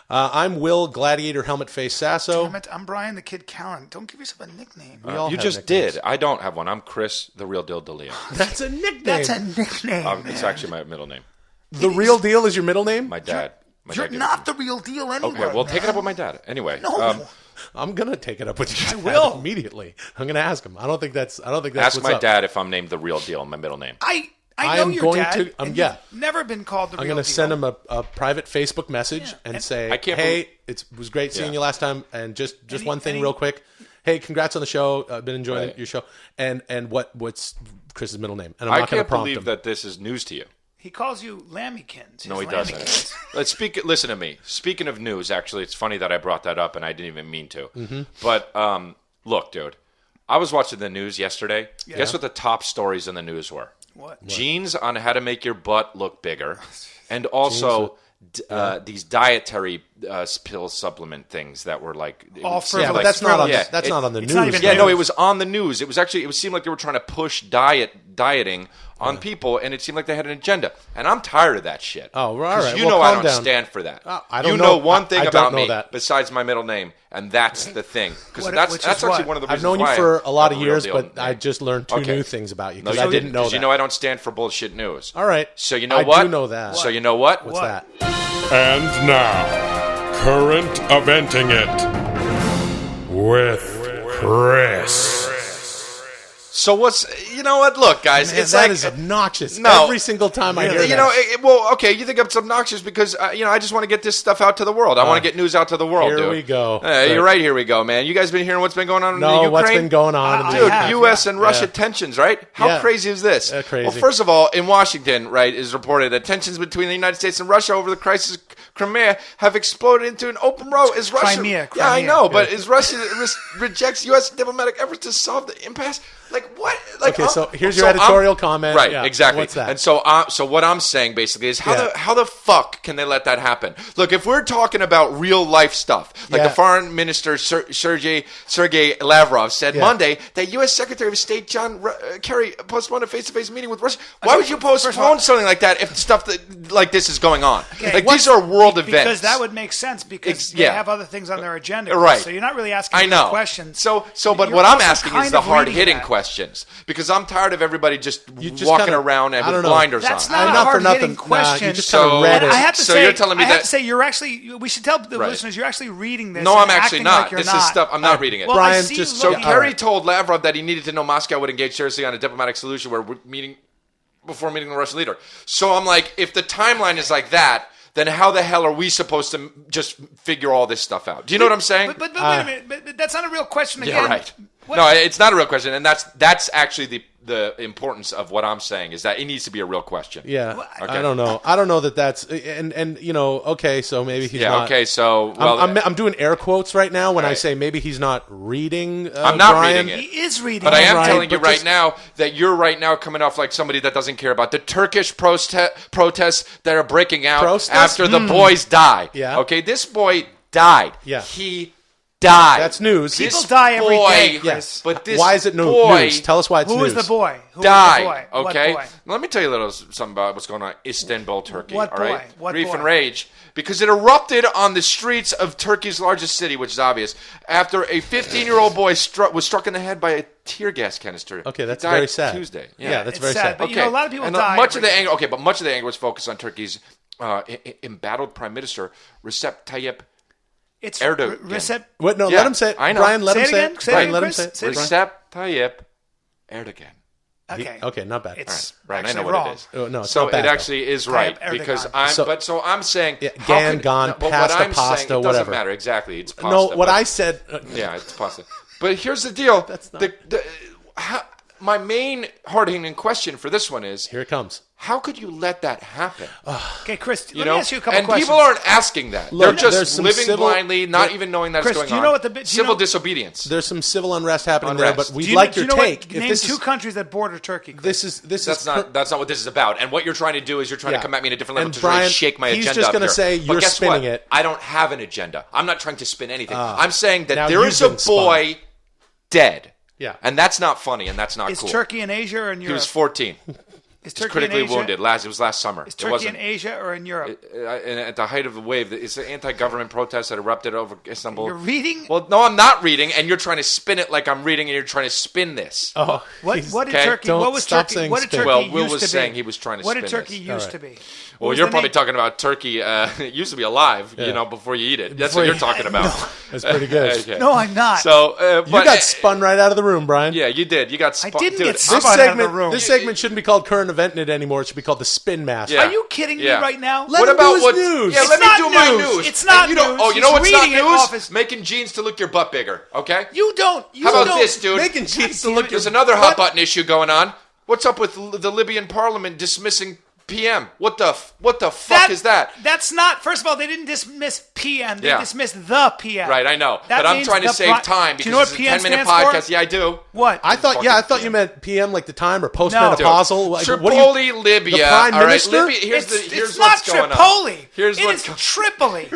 I'm Will, Gladiator, Helmet Face, Sasso. Damn it, I'm Brian the Kid Callen. Don't give yourself a nickname. We all You have just nicknames. did. I don't have one. I'm Chris, the real deal DeLeo. That's a nickname. That's a nickname. It's actually my middle name. The real deal is your middle name? My dad. My You're dad gave not it the real deal anyway. to me. Okay, well, take it up with my dad. Anyway, No. I'm gonna take it up with you. I will. Immediately. I'm gonna ask him. I don't think that's ask what's my up. dad if I'm named the real deal. My middle name. I I know am your going dad. to- and yeah. you've never been called the real I'm deal. gonna send him a private Facebook message and say, I can't "Hey, it was great seeing Yeah. you last time, and just Any- one thing any- real quick. Hey, congrats on the show. I've been enjoying Right. your show. And what's Chris's middle name? And I'm I not gonna can't prompt believe him. that this is news to you. He calls you Lammykins. No, he His doesn't. Lammykins. Let's speak. Listen to me. Speaking of news, actually, it's funny that I brought that up, and I didn't even mean to. Mm-hmm. But look, dude, I was watching the news yesterday. Guess what the top stories in the news were? What? Genes on how to make your butt look bigger, and also these dietary pill supplement things that were like All yeah, but frivolous. that's not on Yeah, that's not on the it's news. not even Yeah, no, news. it was on the news. It was actually, it seemed like they were trying to push dieting on people, and it seemed like they had an agenda. And I'm tired of that shit. Oh, well, all 'Cause right. you Well, know I calm don't down. stand for that. I don't you know. one thing I don't about know me that. besides my middle name, and that's the thing. Because What- that's which is actually what? one of the I've reasons known you why for a lot I'm of a real years, deal but I name. just learned two Okay. new things about you No, because you I didn't know 'cause that. You know I don't stand for bullshit news. All right. So you know I what? do know that. So you know what? What's What? that? And now, current eventing it with Chris. So what's, you know what? Look, guys, Man, it's that like is obnoxious. No. Every single time I hear you that. know, well, okay, you think it's obnoxious because I just want to get this stuff out to the world. I want to get news out to the world. here dude. we go. You're right. Here we go, man. You guys been hearing what's been going on in the No, Ukraine? what's been going on? in the Dude, have, U.S. yeah. and Russia Yeah. tensions, right? How Yeah. crazy is this? Crazy. Well, first of all, in Washington, right, is reported that tensions between the United States and Russia over the crisis of Crimea have exploded into an open row. Is Russia? Crimea. Yeah, I know, but is Russia rejects U.S. diplomatic efforts to solve the impasse? Like what? Like, Okay, so here's your editorial comment. Right, Yeah. exactly. What's that? And so what I'm saying basically is how the fuck can they let that happen? Look, if we're talking about real life stuff, like the Yeah. foreign minister Sergei Lavrov said Yeah. Monday that U.S. Secretary of State John Kerry postponed a face-to-face meeting with Russia. Why would you postpone something like that if stuff like this is going on? Like these are world events. Because that would make sense because they yeah. have other things on their agenda. Right. So you're not really asking I know. these questions. So, but You're what I'm also asking is kind the of reading hard-hitting that. questions because I'm tired of everybody just just walking kinda- around and I with don't know. blinders That's on. not a not for hard-hitting nothing. question. Nah, you just So- kind of read And it. I have to So say, you're telling me I have that- to say, you're actually. We should tell the Right. listeners you're actually reading this. No, and I'm actually acting not. Like you're This not. is stuff I'm not reading it. Well, I Brian, see just- you So looking- Kerry told Lavrov that he needed to know Moscow would engage seriously on a diplomatic solution before meeting the Russian leader. So I'm like, if the timeline is like that, then how the hell are we supposed to just figure all this stuff out? Do you know what I'm saying? But wait a minute. But that's not a real question again. Yeah, right. No, it's not a real question, and that's actually the importance of what I'm saying is that it needs to be a real question. Yeah, Okay. I don't know. I don't know that's and okay, so maybe he's not. Okay, so well, I'm doing air quotes right now when I say maybe he's not reading. I'm not Brian. reading it. He is reading. But I am Right, telling you but right just- now that you're right now coming off like somebody that doesn't care about the Turkish protests that are breaking out Protests? after the boys die. Yeah. Okay, this boy died. Yeah. He died. That's news. People die every day, Chris. Yes. But this why is it boy news? Tell us why it's Who news. is the boy? Who died. is the boy? Okay, What boy? let me tell you a little something about what's going on in Istanbul, Turkey. What all right, boy? What grief boy? and rage because it erupted on the streets of Turkey's largest city, which is obvious, after a 15-year-old boy was struck in the head by a tear gas canister. Okay, that's He died very sad. Tuesday. Yeah, that's It's very sad, sad. but you know, a lot of people and die much of every the day. anger. Okay, but much of the anger was focused on Turkey's embattled Prime Minister Recep Tayyip It's Erdogan. Recep. Wait, no, Yeah, let him say it. I know. Brian, let Say him it say again. it. Say it Brian, again, let him Chris. say it. Say it again. Recep Tayyip Erdogan. Okay. Okay, not bad. It's Right, I actually know what wrong. it is. Oh, no, it's so not bad, it actually is right Erdogan. because I'm saying Yeah, how gan, could- gone, no, but pasta, what I'm pasta, saying, it doesn't whatever. matter exactly. It's pasta. No, what but- I said. yeah, it's pasta. But here's the deal. That's not- My main hard-hitting question for this one is: Here it comes. how could you let that happen? Okay, Chris. You Let know, me ask you a couple and questions. people aren't asking that. Look, They're there's just some living civil- blindly, not even knowing that Chris, it's going do you on. know what the do you civil know- disobedience? There's some civil unrest happening there, Unrest. but we'd Do you like know, your do you know take. What, If name this two is countries that border Turkey. Chris. this That's is not what this is about. And what you're trying to do is you're trying Yeah. to come at me in a different level And to try Brian, to shake my he's agenda just up gonna here. say But you're guess spinning what? it. I don't have an agenda. I'm not trying to spin anything. Ah. I'm saying that Now there you've is a been spun. boy dead. Yeah. And that's not funny and that's not Is cool. Turkey in Asia or in He Europe? was 14. Is He's Turkey critically in Asia? wounded. It was last summer. Is It Turkey wasn't. in Asia or in Europe? And at the height of the wave, it's an anti-government protest that erupted over Istanbul. You're reading? Well, no, I'm not reading, and you're trying to spin it like I'm reading, and you're trying to spin this. oh, What he's- did okay. Turkey? Don't What was stop Turkey? saying What did spin. Turkey Well, Will used was to saying be? he was trying to What did spin Turkey this. used All to be? What Well, was you're the probably name? talking about turkey. It used to be alive, Yeah. before you eat it. That's Before what you- you're talking about. That's pretty good. Okay. No, I'm not. So, You but got spun right out of the room, Brian. Yeah, you did. You got I spun. didn't Dude, get spun This out of the segment, room. this segment shouldn't be called Current Event It anymore. It should be called the Spin Master. Yeah. Are you kidding Yeah. me right now? Let What him do about his what? news. Yeah, It's let me not do my news. news. It's not And you don't, news. Oh, you know He's what's not reading it news? off his- Making jeans to look your butt bigger. Okay. You don't. You How about don't. this, dude? Making jeans to look There's your another hot butt- button issue going on. What's up with the Libyan parliament dismissing PM? What the fuck is that? That's not. First of all, they didn't dismiss PM. They Yeah. dismissed the PM. Right, I know. That but I'm means trying to the save time Do you know because what it's a PM 10-minute stands podcast. for? Yeah, I do. What? I thought Fucking you meant PM like the time or No. postmenopausal. Like, what do you- Tripoli, Libya. the Prime all right, Minister? Libya, here's It's what's not going on. Tripoli. Here's It what's is Tripoli.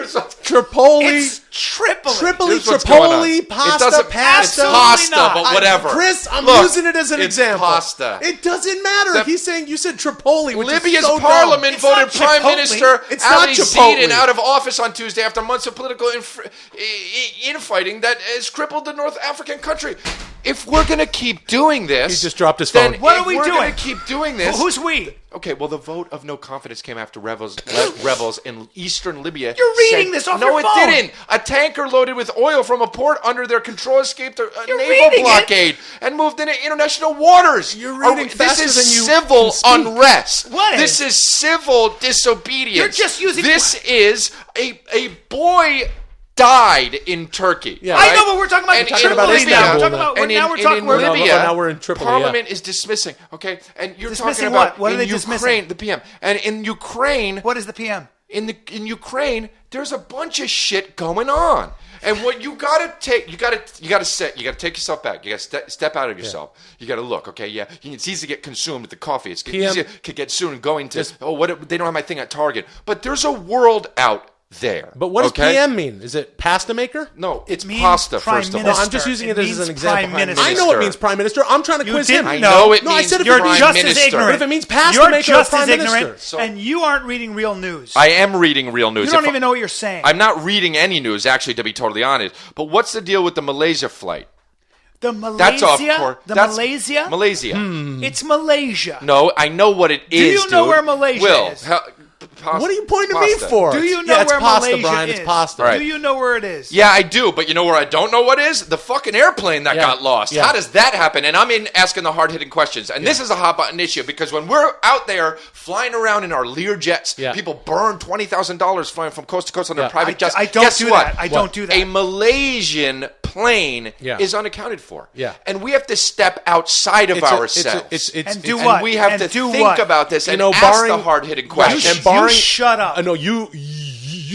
Tripoli, It's Tripoli. Tripoli, Here's what's going on. Tripoli, It pasta, doesn't- pasta. It's pasta, not. but whatever. Chris, I'm Look, using it as an it's example. pasta. It doesn't matter. The- He's saying you said Tripoli, which Libya's is so parliament It's voted not Prime Chipotle. Minister It's not Ali Chipotle. Zidane out of office on Tuesday after months of political infighting that has crippled the North African country. If we're going to keep doing this... He just dropped his then phone. What if are we we're doing? going to keep doing this... Who's we? Okay, well, the vote of no confidence came after rebels in eastern Libya. You're reading said- this off no, your it phone. didn't. A tanker loaded with oil from a port under their control escaped a You're naval reading it. blockade and moved into international waters. You're reading This faster is than you civil can speak. unrest. What This is civil disobedience. You're just using- This is a boy died in Turkey. Yeah. I right? know, but we're talking about And Tripoli in about now. Libya, We're talking about. and Now we're in talking. Libya. Libya, Now we're in Tripoli, Parliament is dismissing. Okay, and you're Dismissing talking about what? What are in they Ukraine, dismissing? the PM, and in Ukraine, What is the PM? in Ukraine, there's a bunch of shit going on. And what you gotta take, you gotta take yourself back. You gotta step out of yourself. You gotta look. Okay, yeah, it's easy to get consumed with the coffee. It's easy to get soon going to. They don't have my thing at Target. But there's a world out there. But what does okay? PM mean? Is it pasta maker? No, it's means pasta. Prime First of all, No, I'm Minister. just using it, It as means an example. Prime Minister. I know it means Prime Minister. I'm trying to quiz him. didn't I know. know it No, I means said if You're Prime just Minister. as ignorant. But if it means pasta You're maker or just Prime as ignorant, Minister. and you aren't reading real news. I am reading real news. You don't If- even know what you're saying. I'm not reading any news, actually, to be totally honest. But what's the deal with the Malaysia flight? The That's off Malaysia. course. The That's Malaysia. Malaysia. It's Malaysia. No, I know what it is. you know dude. where Malaysia Will, is? What are you pointing to me pasta. for? Do you know yeah, it's where pasta, Malaysia Brian. is? It's pasta. Right. Do you know where it is? Yeah, I do, but you know where I don't know what is? The fucking airplane that Yeah. got lost. Yeah. How does that happen? And I'm in asking the hard-hitting questions. And this is a hot button issue because when we're out there flying around in our Lear jets, Yeah. people burn $20,000 flying from coast to coast on their private jets. I don't Guess do what? that. I don't do that. A Malaysian plane Yeah. is unaccounted for. Yeah. And we have to step outside of ourselves. What? We have And to do think what? about this and know, ask barring- the hard-hitting Right. questions. And barring- you shut up. No, you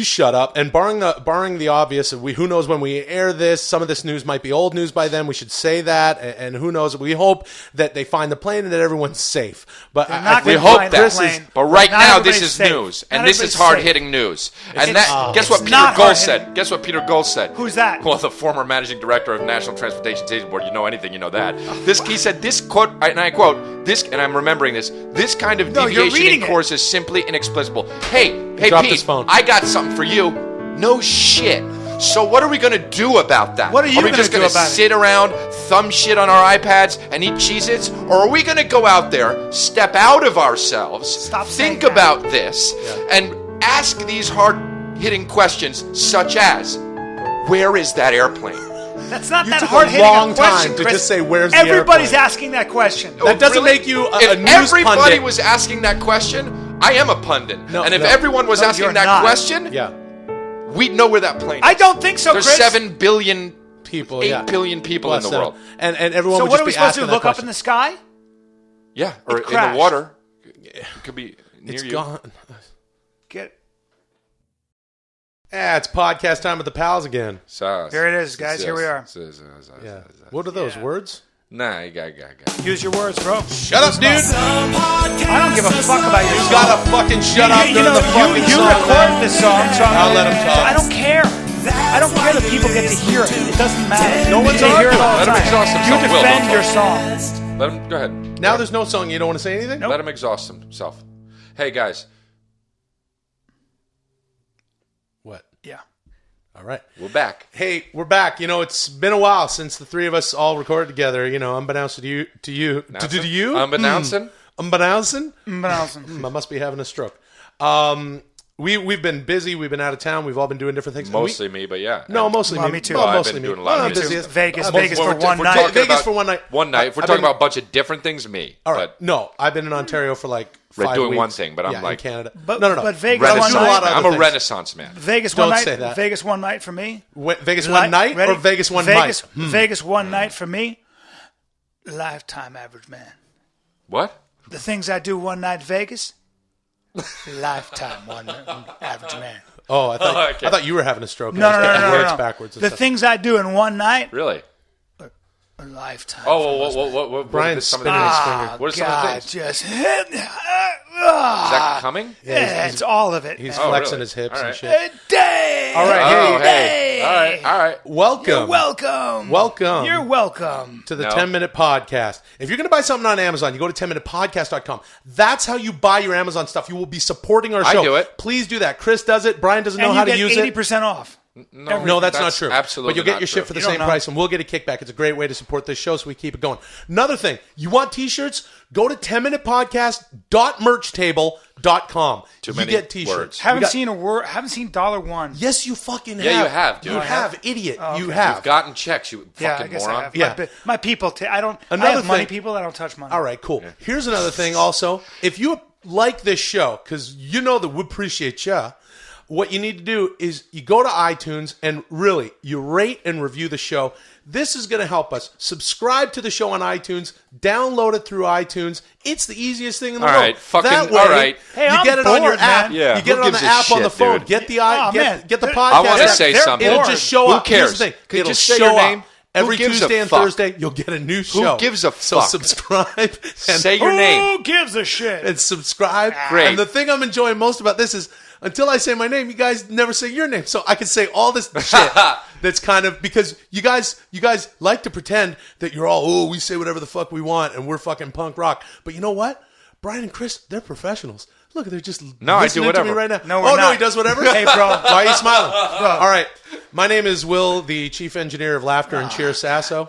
shut up. And barring the obvious, who knows when we air this? Some of this news might be old news by then. We should say that. And who knows? We hope that they find the plane and that everyone's safe. But not We gonna hope find that. Chris is- But right Not now, this everybody's is safe. news, Not and this is everybody's hard-hitting news. And guess what it's Peter not Gold hard-hitting. said? Guess what Peter Gold said? Who's that? Well, the former managing director of National Transportation Safety Board. You know anything, you know that. He said this quote, and I quote this, and I'm remembering this. This kind of No, you're deviation reading in it. course is simply inexplicable. Hey, dropped Pete, his phone. I got something for you. No shit. So what are we going to do about that? What are you we gonna just do gonna about it? sit around, thumb shit on our iPads, and eat Cheez-Its? Or are we going to go out there, step out of ourselves, Stop saying think that. about this, and ask these hard-hitting questions such as, where is that airplane? That's not You that took a hard hitting long question, time to Chris. just say, "Where's the Everybody's airplane?" asking that question. That doesn't Really? make you a If news everybody pundit. was asking that question, I am a pundit. No, and if no. everyone was No, asking you're that not. question, Yeah. we'd know where that plane is. I don't think so, There's Chris. 7 billion, People, 8 yeah. billion people Plus in the them. world. And everyone So would what just are we be supposed to do? asking that Look up question. in the sky? Yeah, or in the crashed. water. It could be near It's you. gone. Get Yeah, it's podcast time with the pals again. There it is, guys. Here we are. Yeah. What are those words? Nah, you got. Use your words, bro. Shut up, dude. I don't give a fuck about your You song. gotta fucking shut up you during know, the fucking you song. recorded this song, so I'll let him talk. I don't care. I don't care that people get to hear it. It doesn't matter. No one's They hear it arguing. all the Let him time. exhaust You himself. Will, defend don't your talk. song. Let him go ahead. Now there's no song. You don't want to say anything? Nope. Let him exhaust himself. Hey guys, What? Yeah. All right. we're back. Hey, we're back. You know, it's been a while since the three of us all recorded together. You know, unbeknownst to you. To you. Unbeknownst? Unbeknownst? But I must be having a stroke. We've been busy. We've been out of town. We've all been doing different things. Mostly me, but yeah. No, mostly Well, me. me too. Well, I've mostly been me. doing a lot of Well, me too. busiest. Vegas I've been- Vegas for We're one talking night. Vegas about for one night. One night. If we're I've talking been- about a bunch of different things, me. All right. But No, I've been in Ontario for like 5 Right, doing weeks. one thing, but I'm Yeah, like- in Canada. But- no. but Vegas I'm one doing a lot of night- I'm other a things. Renaissance man. Vegas Don't one night. say that. Vegas one night for me. Vegas one night Ready? or Vegas one Vegas, night? Vegas one night for me. Lifetime average man. What? The things I do one night Vegas. Lifetime one average man. Oh, I thought okay. I thought you were having a stroke. No, I was getting words no. backwards. And The stuff. things I do in one night. Really? A lifetime. Oh, what Brian's some of the- spinning his finger. What are some of the God, things? just Is that coming? it's all of it. He's man. flexing really? his hips All and right. shit. Day. All right, Oh, hey, hey. All right. welcome. You're welcome. Welcome. You're welcome. to the No. 10-Minute Podcast. If you're going to buy something on Amazon, you go to 10minutepodcast.com. That's how you buy your Amazon stuff. You will be supporting our I show. do it. Please do that. Chris does it. Brian doesn't know And how you to get use it. 80% off. No, that's not true. Absolutely But you'll get not your shit true. for the You don't same know. price, and we'll get a kickback. It's a great way to support this show, so we keep it going. Another thing, you want t-shirts? Go to 10minutepodcast.merchtable.com. Too You many get t-shirts. words. Haven't We got- seen a word. Haven't seen $1. Yes, you fucking have. Yeah, you have, dude. You I have, idiot. Oh, You okay. have. You've gotten checks, you Yeah, fucking I guess moron. I have. Yeah. My people. I don't. I Another have money thing- people. I don't touch money. All right, cool. Here's another thing also. If you like this show, because you know that we appreciate ya, what you need to do is you go to iTunes and really, you rate and review the show. This is going to help us. Subscribe to the show on iTunes. Download it through iTunes. It's the easiest thing in the All world. right, fucking- that way, all right. Hey, you I'm get it on your bored, app. man. Yeah, you get who it on the gives a app on the shit, phone. dude? Get the Oh, man. get the I podcast. I want to They're- say they're something. It'll bored. just show Who up. Here's cares? the thing. Could you It'll just say show your up. name? Every Who gives Tuesday a and fuck? Thursday, you'll get a new show. gives a So fuck? subscribe. And Say your name. Who gives a shit? and subscribe. Great. And the thing I'm enjoying most about this is until I say my name, you guys never say your name. So I can say all this shit that's kind of because you guys like to pretend that you're all, we say whatever the fuck we want and we're fucking punk rock. But you know what? Brian and Chris, they're professionals. Look, they're just No, I do listening to me whatever. right now. No, we're no, not. he does whatever. Hey, bro. Why are you smiling? All right. My name is Will, the chief engineer of Laughter and Cheer Sasso.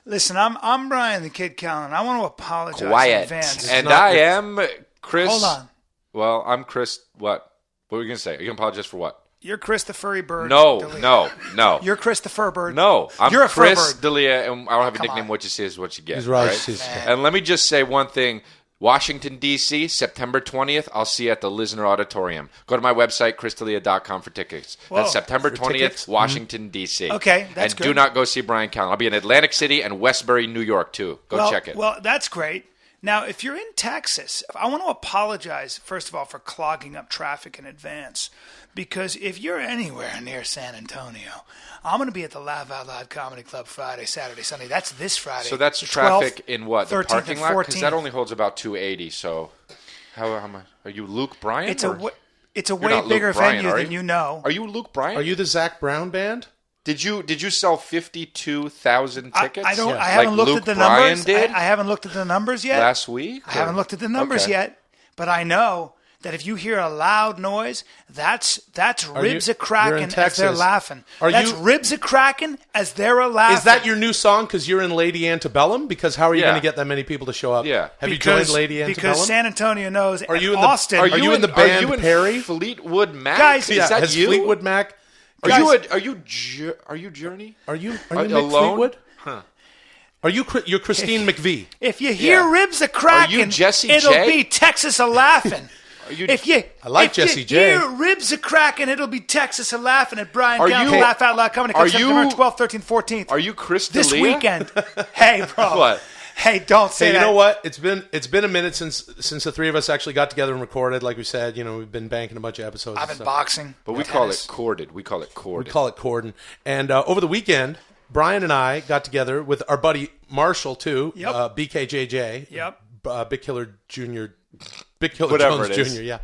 Listen, I'm Bryan the Kid Callen. I want to apologize in Quiet. advance. And not I your- am Chris. Hold on. Well, I'm Chris. What? What were you going to say? Are you going to apologize for what? You're Chris the Furry Bird. No, D'Elia. no. You're Chris the Fur Bird. No, I'm You're a fur Chris bird. D'Elia, and I don't have a Come nickname. on. What you see is what you get. He's right. all right? And let me just say one thing. Washington, D.C., September 20th. I'll see you at the Lisner Auditorium. Go to my website, chrisdelia.com for tickets. Whoa. That's September 20th, tickets? Washington, D.C. Okay, that's and good. do not go see Bryan Callen. I'll be in Atlantic City and Westbury, New York, too. Go check it. Well, that's great. Now, if you're in Texas, I want to apologize, first of all, for clogging up traffic in advance. Because if you're anywhere near San Antonio, I'm going to be at the Laugh Out Loud Comedy Club Friday, Saturday, Sunday. That's this Friday. So that's the traffic 12th, in what? The 13th, parking and lot? Because 14th. that only holds about 280. So how much? Are you Luke Bryan? It's or- a You're way not Luke bigger Bryan, venue are than you know. Are you Luke Bryan? Are you the Zach Brown band? Did you sell 52,000 tickets? I don't. Yeah. I haven't Like looked Luke at the Bryan numbers. did? I haven't looked at the numbers yet. Last week? I haven't looked at the numbers Okay. yet, but I know that if you hear a loud noise, that's ribs you- a cracking you're in as they're Texas. laughing. Are That's you- ribs a cracking as they're a laughing. Is that your new song because you're in Lady Antebellum? Because how are you Yeah. going to get that many people to show up? Yeah. Have you joined Lady Because Antebellum? San Antonio knows. Are and you in the- Austin? are you in the Are band you in Perry? Fleetwood Mac? Guys, is yeah, that has you? Fleetwood Mac? Are you Journey? Are you Are Mick you alone? Fleetwood? Are you you're Christine McVie? If you hear Yeah. ribs a cracking, Jessie it'll J? be Texas a laughing. you- If you, I like if Jessie you J. hear ribs a cracking, it'll be Texas a laughing at Bryan Are Callen you- Laugh Out Loud Comedy Club are you- September 12th, 13th, 14th. Are you Chris this D'Elia? weekend? Hey, bro. What? Hey, don't say Hey, you that. know what? It's been a minute since the three of us actually got together and recorded. Like we said, we've been banking a bunch of episodes. I've and been stuff. boxing. But we call it corded. We call it corded. We call it Corden. And over the weekend, Brian and I got together with our buddy Marshall too. Yep. BKJJ. Yep. Big Killer Jr. Big Killer Whatever Jones it is. Jr. Yeah.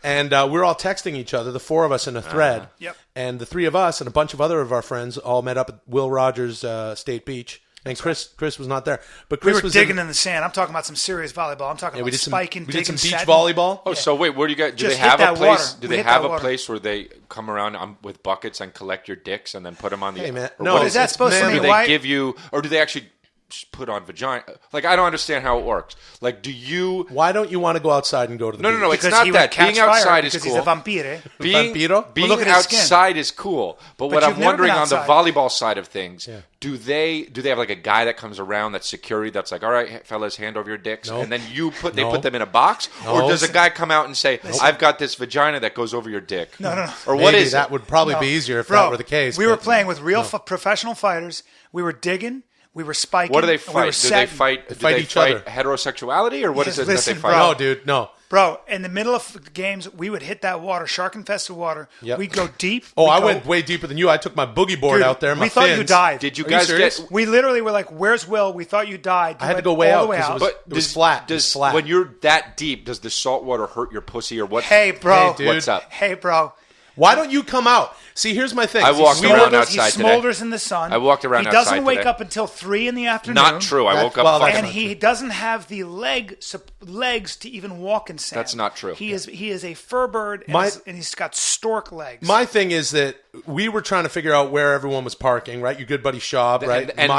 And we're all texting each other, the four of us in a thread. Yep. And the three of us and a bunch of other of our friends all met up at Will Rogers State Beach. And Chris was not there, but We Chris were was digging in the sand. I'm talking about some serious volleyball. I'm talking Yeah, about we did some spiking, we did some digging, beach setting. volleyball. Oh, so wait, where do you guys? Do Just they hit have a that place? water. Do We they hit have that a water. place where they come around with buckets and collect your dicks and then put them on the? Hey, man. or No, what is that supposed to do mean they white? give you, or do they actually just put on vagina? Like, I don't understand how it works. Like, do you? Why don't you want to go outside and go to the beach? No. It's Because not he would that. catch Being outside fire is because cool. he's a vampire. Being Vampiro? look at his skin. outside is cool, but what you've I'm never wondering been on the outside. volleyball side of things, do they have like a guy that comes around that's security that's like, all right, fellas, hand over your dicks, No. and then they No. put them in a box, or No. does a guy come out and say, I've got this vagina that goes over your dick? No. Or what Maybe is that it? would probably No. be easier if Bro, that were the case. We were but- playing with real professional fighters. We were digging. We were spiking. What do they and we fight? were Do they setting. fight? Do fight they each fight other. heterosexuality, or what is it Listen, that they fight? bro. No, dude, no. Bro, in the middle of games, we would hit that water, shark-infested water. Yep. We'd go deep. Oh, We'd I go- went way deeper than you. I took my boogie board Dude, out there. My we thought you fins. died. Did you Are guys serious? get? We literally were like, "Where's Will?" We thought you died. I had to go way all out the way 'cause it out. was- But was flat. It Does was flat. when you're that deep, does the salt water hurt your pussy or what? Hey, bro. Hey, dude. What's up? Hey, bro. Why don't you come out? See, here's my thing. I walked We around were- outside He today. smolders in the sun. I walked around He doesn't outside wake today. up until 3 in the afternoon. Not true. I woke up. well, fucking- And he doesn't have the legs to even walk in sand. That's not true. He is a fur bird, and, My- and he's got stork legs. My thing is that we were trying to figure out where everyone was parking, right? Your good buddy Schaub, right? And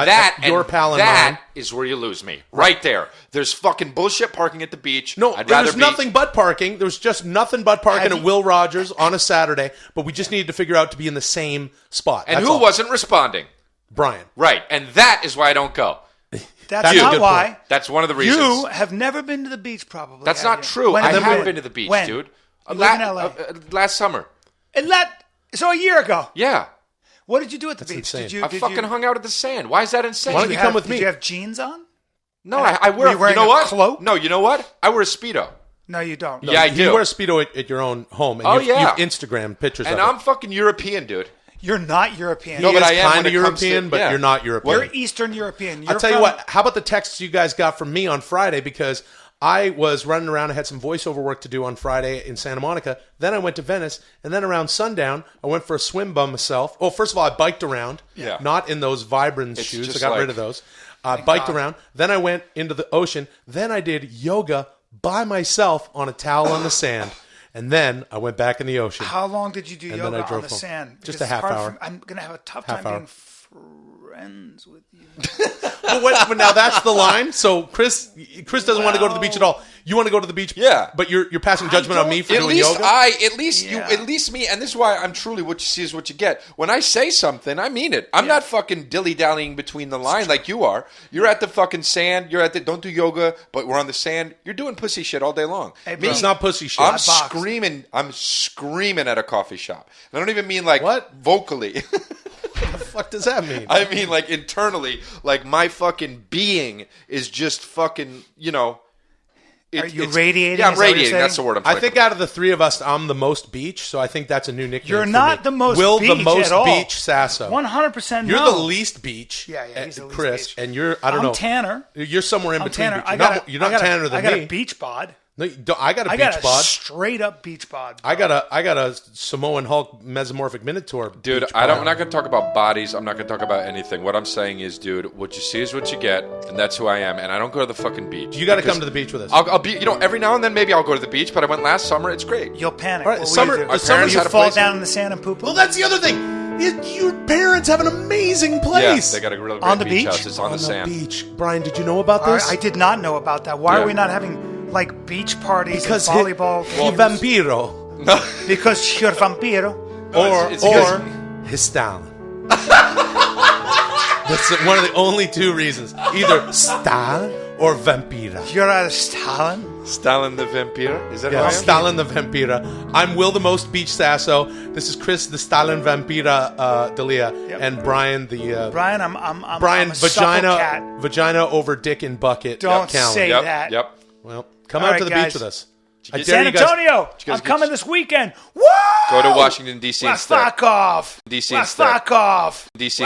your pal and that mine. is where you lose me. Right there. There's fucking bullshit parking at the beach. No, I'd there rather was be. nothing but parking. There was just nothing but parking Have at you- Will Rogers on a Saturday, but we just needed to figure out to be in the same spot. And That's who all. wasn't responding? Brian. Right. And that is why I don't go. That's That's a not good why. point. That's one of the reasons. You have never been to the beach, probably. That's have not you? true. When I have have you been to the beach, When? dude. You live in LA. Last summer. So a year ago. Yeah. What did you do at the beach? insane. Did you? I did fucking you, hung out at the sand. Why is that insane? Why don't you come with did me? you have jeans on? No, I wear. Were you wearing know a what? cloak? No, you know what? I wear a Speedo. No, you don't. Yeah, I You do. wear a Speedo at your own home, and Oh, you've yeah. Instagram pictures And of I'm it. fucking European, dude. You're not European. No, He but is I am kind when of it comes to- European, but yeah. you're not European. You're Eastern European. You're I'll tell you from- what. How about the texts you guys got from me on Friday? Because I was running around. I had some voiceover work to do on Friday in Santa Monica. Then I went to Venice, and then around sundown, I went for a swim by myself. Oh, first of all, I biked around. Yeah. Not in those Vibrance It's shoes. I just got like- rid of those. I biked God. around. Then I went into the ocean. Then I did yoga by myself on a towel on the sand. And then I went back in the ocean. How long did you do And then yoga I on drove the home. sand? Just Because a half it's hard hour. I'm going to have a tough Half time hour. being friends with you. But now that's the line. So Chris doesn't want to go to the beach at all. You want to go to the beach, Yeah. But you're passing judgment on me for At doing least yoga. at least me, and this is why I'm truly what you see is what you get. When I say something, I mean it. I'm not fucking dilly-dallying between the line like you are. You're at the fucking sand. Don't do yoga, but we're on the sand. You're doing pussy shit all day long. Hey, bro. It's not pussy shit. I'm screaming at a coffee shop. I don't even mean like What? vocally. What the fuck does that mean? I mean like internally, like my fucking being is just fucking, Are you radiating? Yeah, I'm Is that what you're radiating. saying? That's the word I'm I trying think to out of the three of us, I'm the most beach, so I think that's a new nickname. You're for not me. the most Will the beach most at all. beach, Sasso. 100% You're no. the least beach. Yeah, he's the least Chris, beach. and you're I don't I'm know. Tanner. You're somewhere in I'm between. Tanner. Beach. You're not tanner than I got me. a beach bod. No, you don't- I got a I beach got a bod. straight up beach bod. Bro. I got a Samoan Hulk mesomorphic minotaur. Dude, beach I'm bod. not going to talk about bodies. I'm not going to talk about anything. What I'm saying is, dude, what you see is what you get, and that's who I am. And I don't go to the fucking beach. You got to because come to the beach with us. I'll be, every now and then maybe I'll go to the beach, but I went last summer. It's great. You'll panic. All right, What will summer- you do? the summer's you had a fall place down in- in the sand and poop. Well, that's the other thing. Your parents have an amazing place. Yeah, they got a real great On the beach beach? house. It's on the sand. beach. Brian, did you know about this? I did not know about that. Why Yeah. are we not having like beach parties Because and volleyball? he vampiro Because you're vampiro. it's because- or his Stalin. That's one of the only two reasons. Either Stalin or vampira. You're a Stalin. Stalin the Vampire? Is that Yeah, how I am? Stalin the Vampira. I'm Will the Most Beach Sasso. This is Chris the Stalin Vampira Dalia. Yep. And Brian the Brian, I'm Brian a supple cat. vagina over dick in bucket. Don't Callen. say Yep, that. yep. Well, come All out right, to the guys. beach with us. I dare San you guys. Antonio, guys I'm get- coming this weekend. Woo! Go to Washington, D.C. Well, instead. fuck off. DC Well, instead. fuck off. DC Well,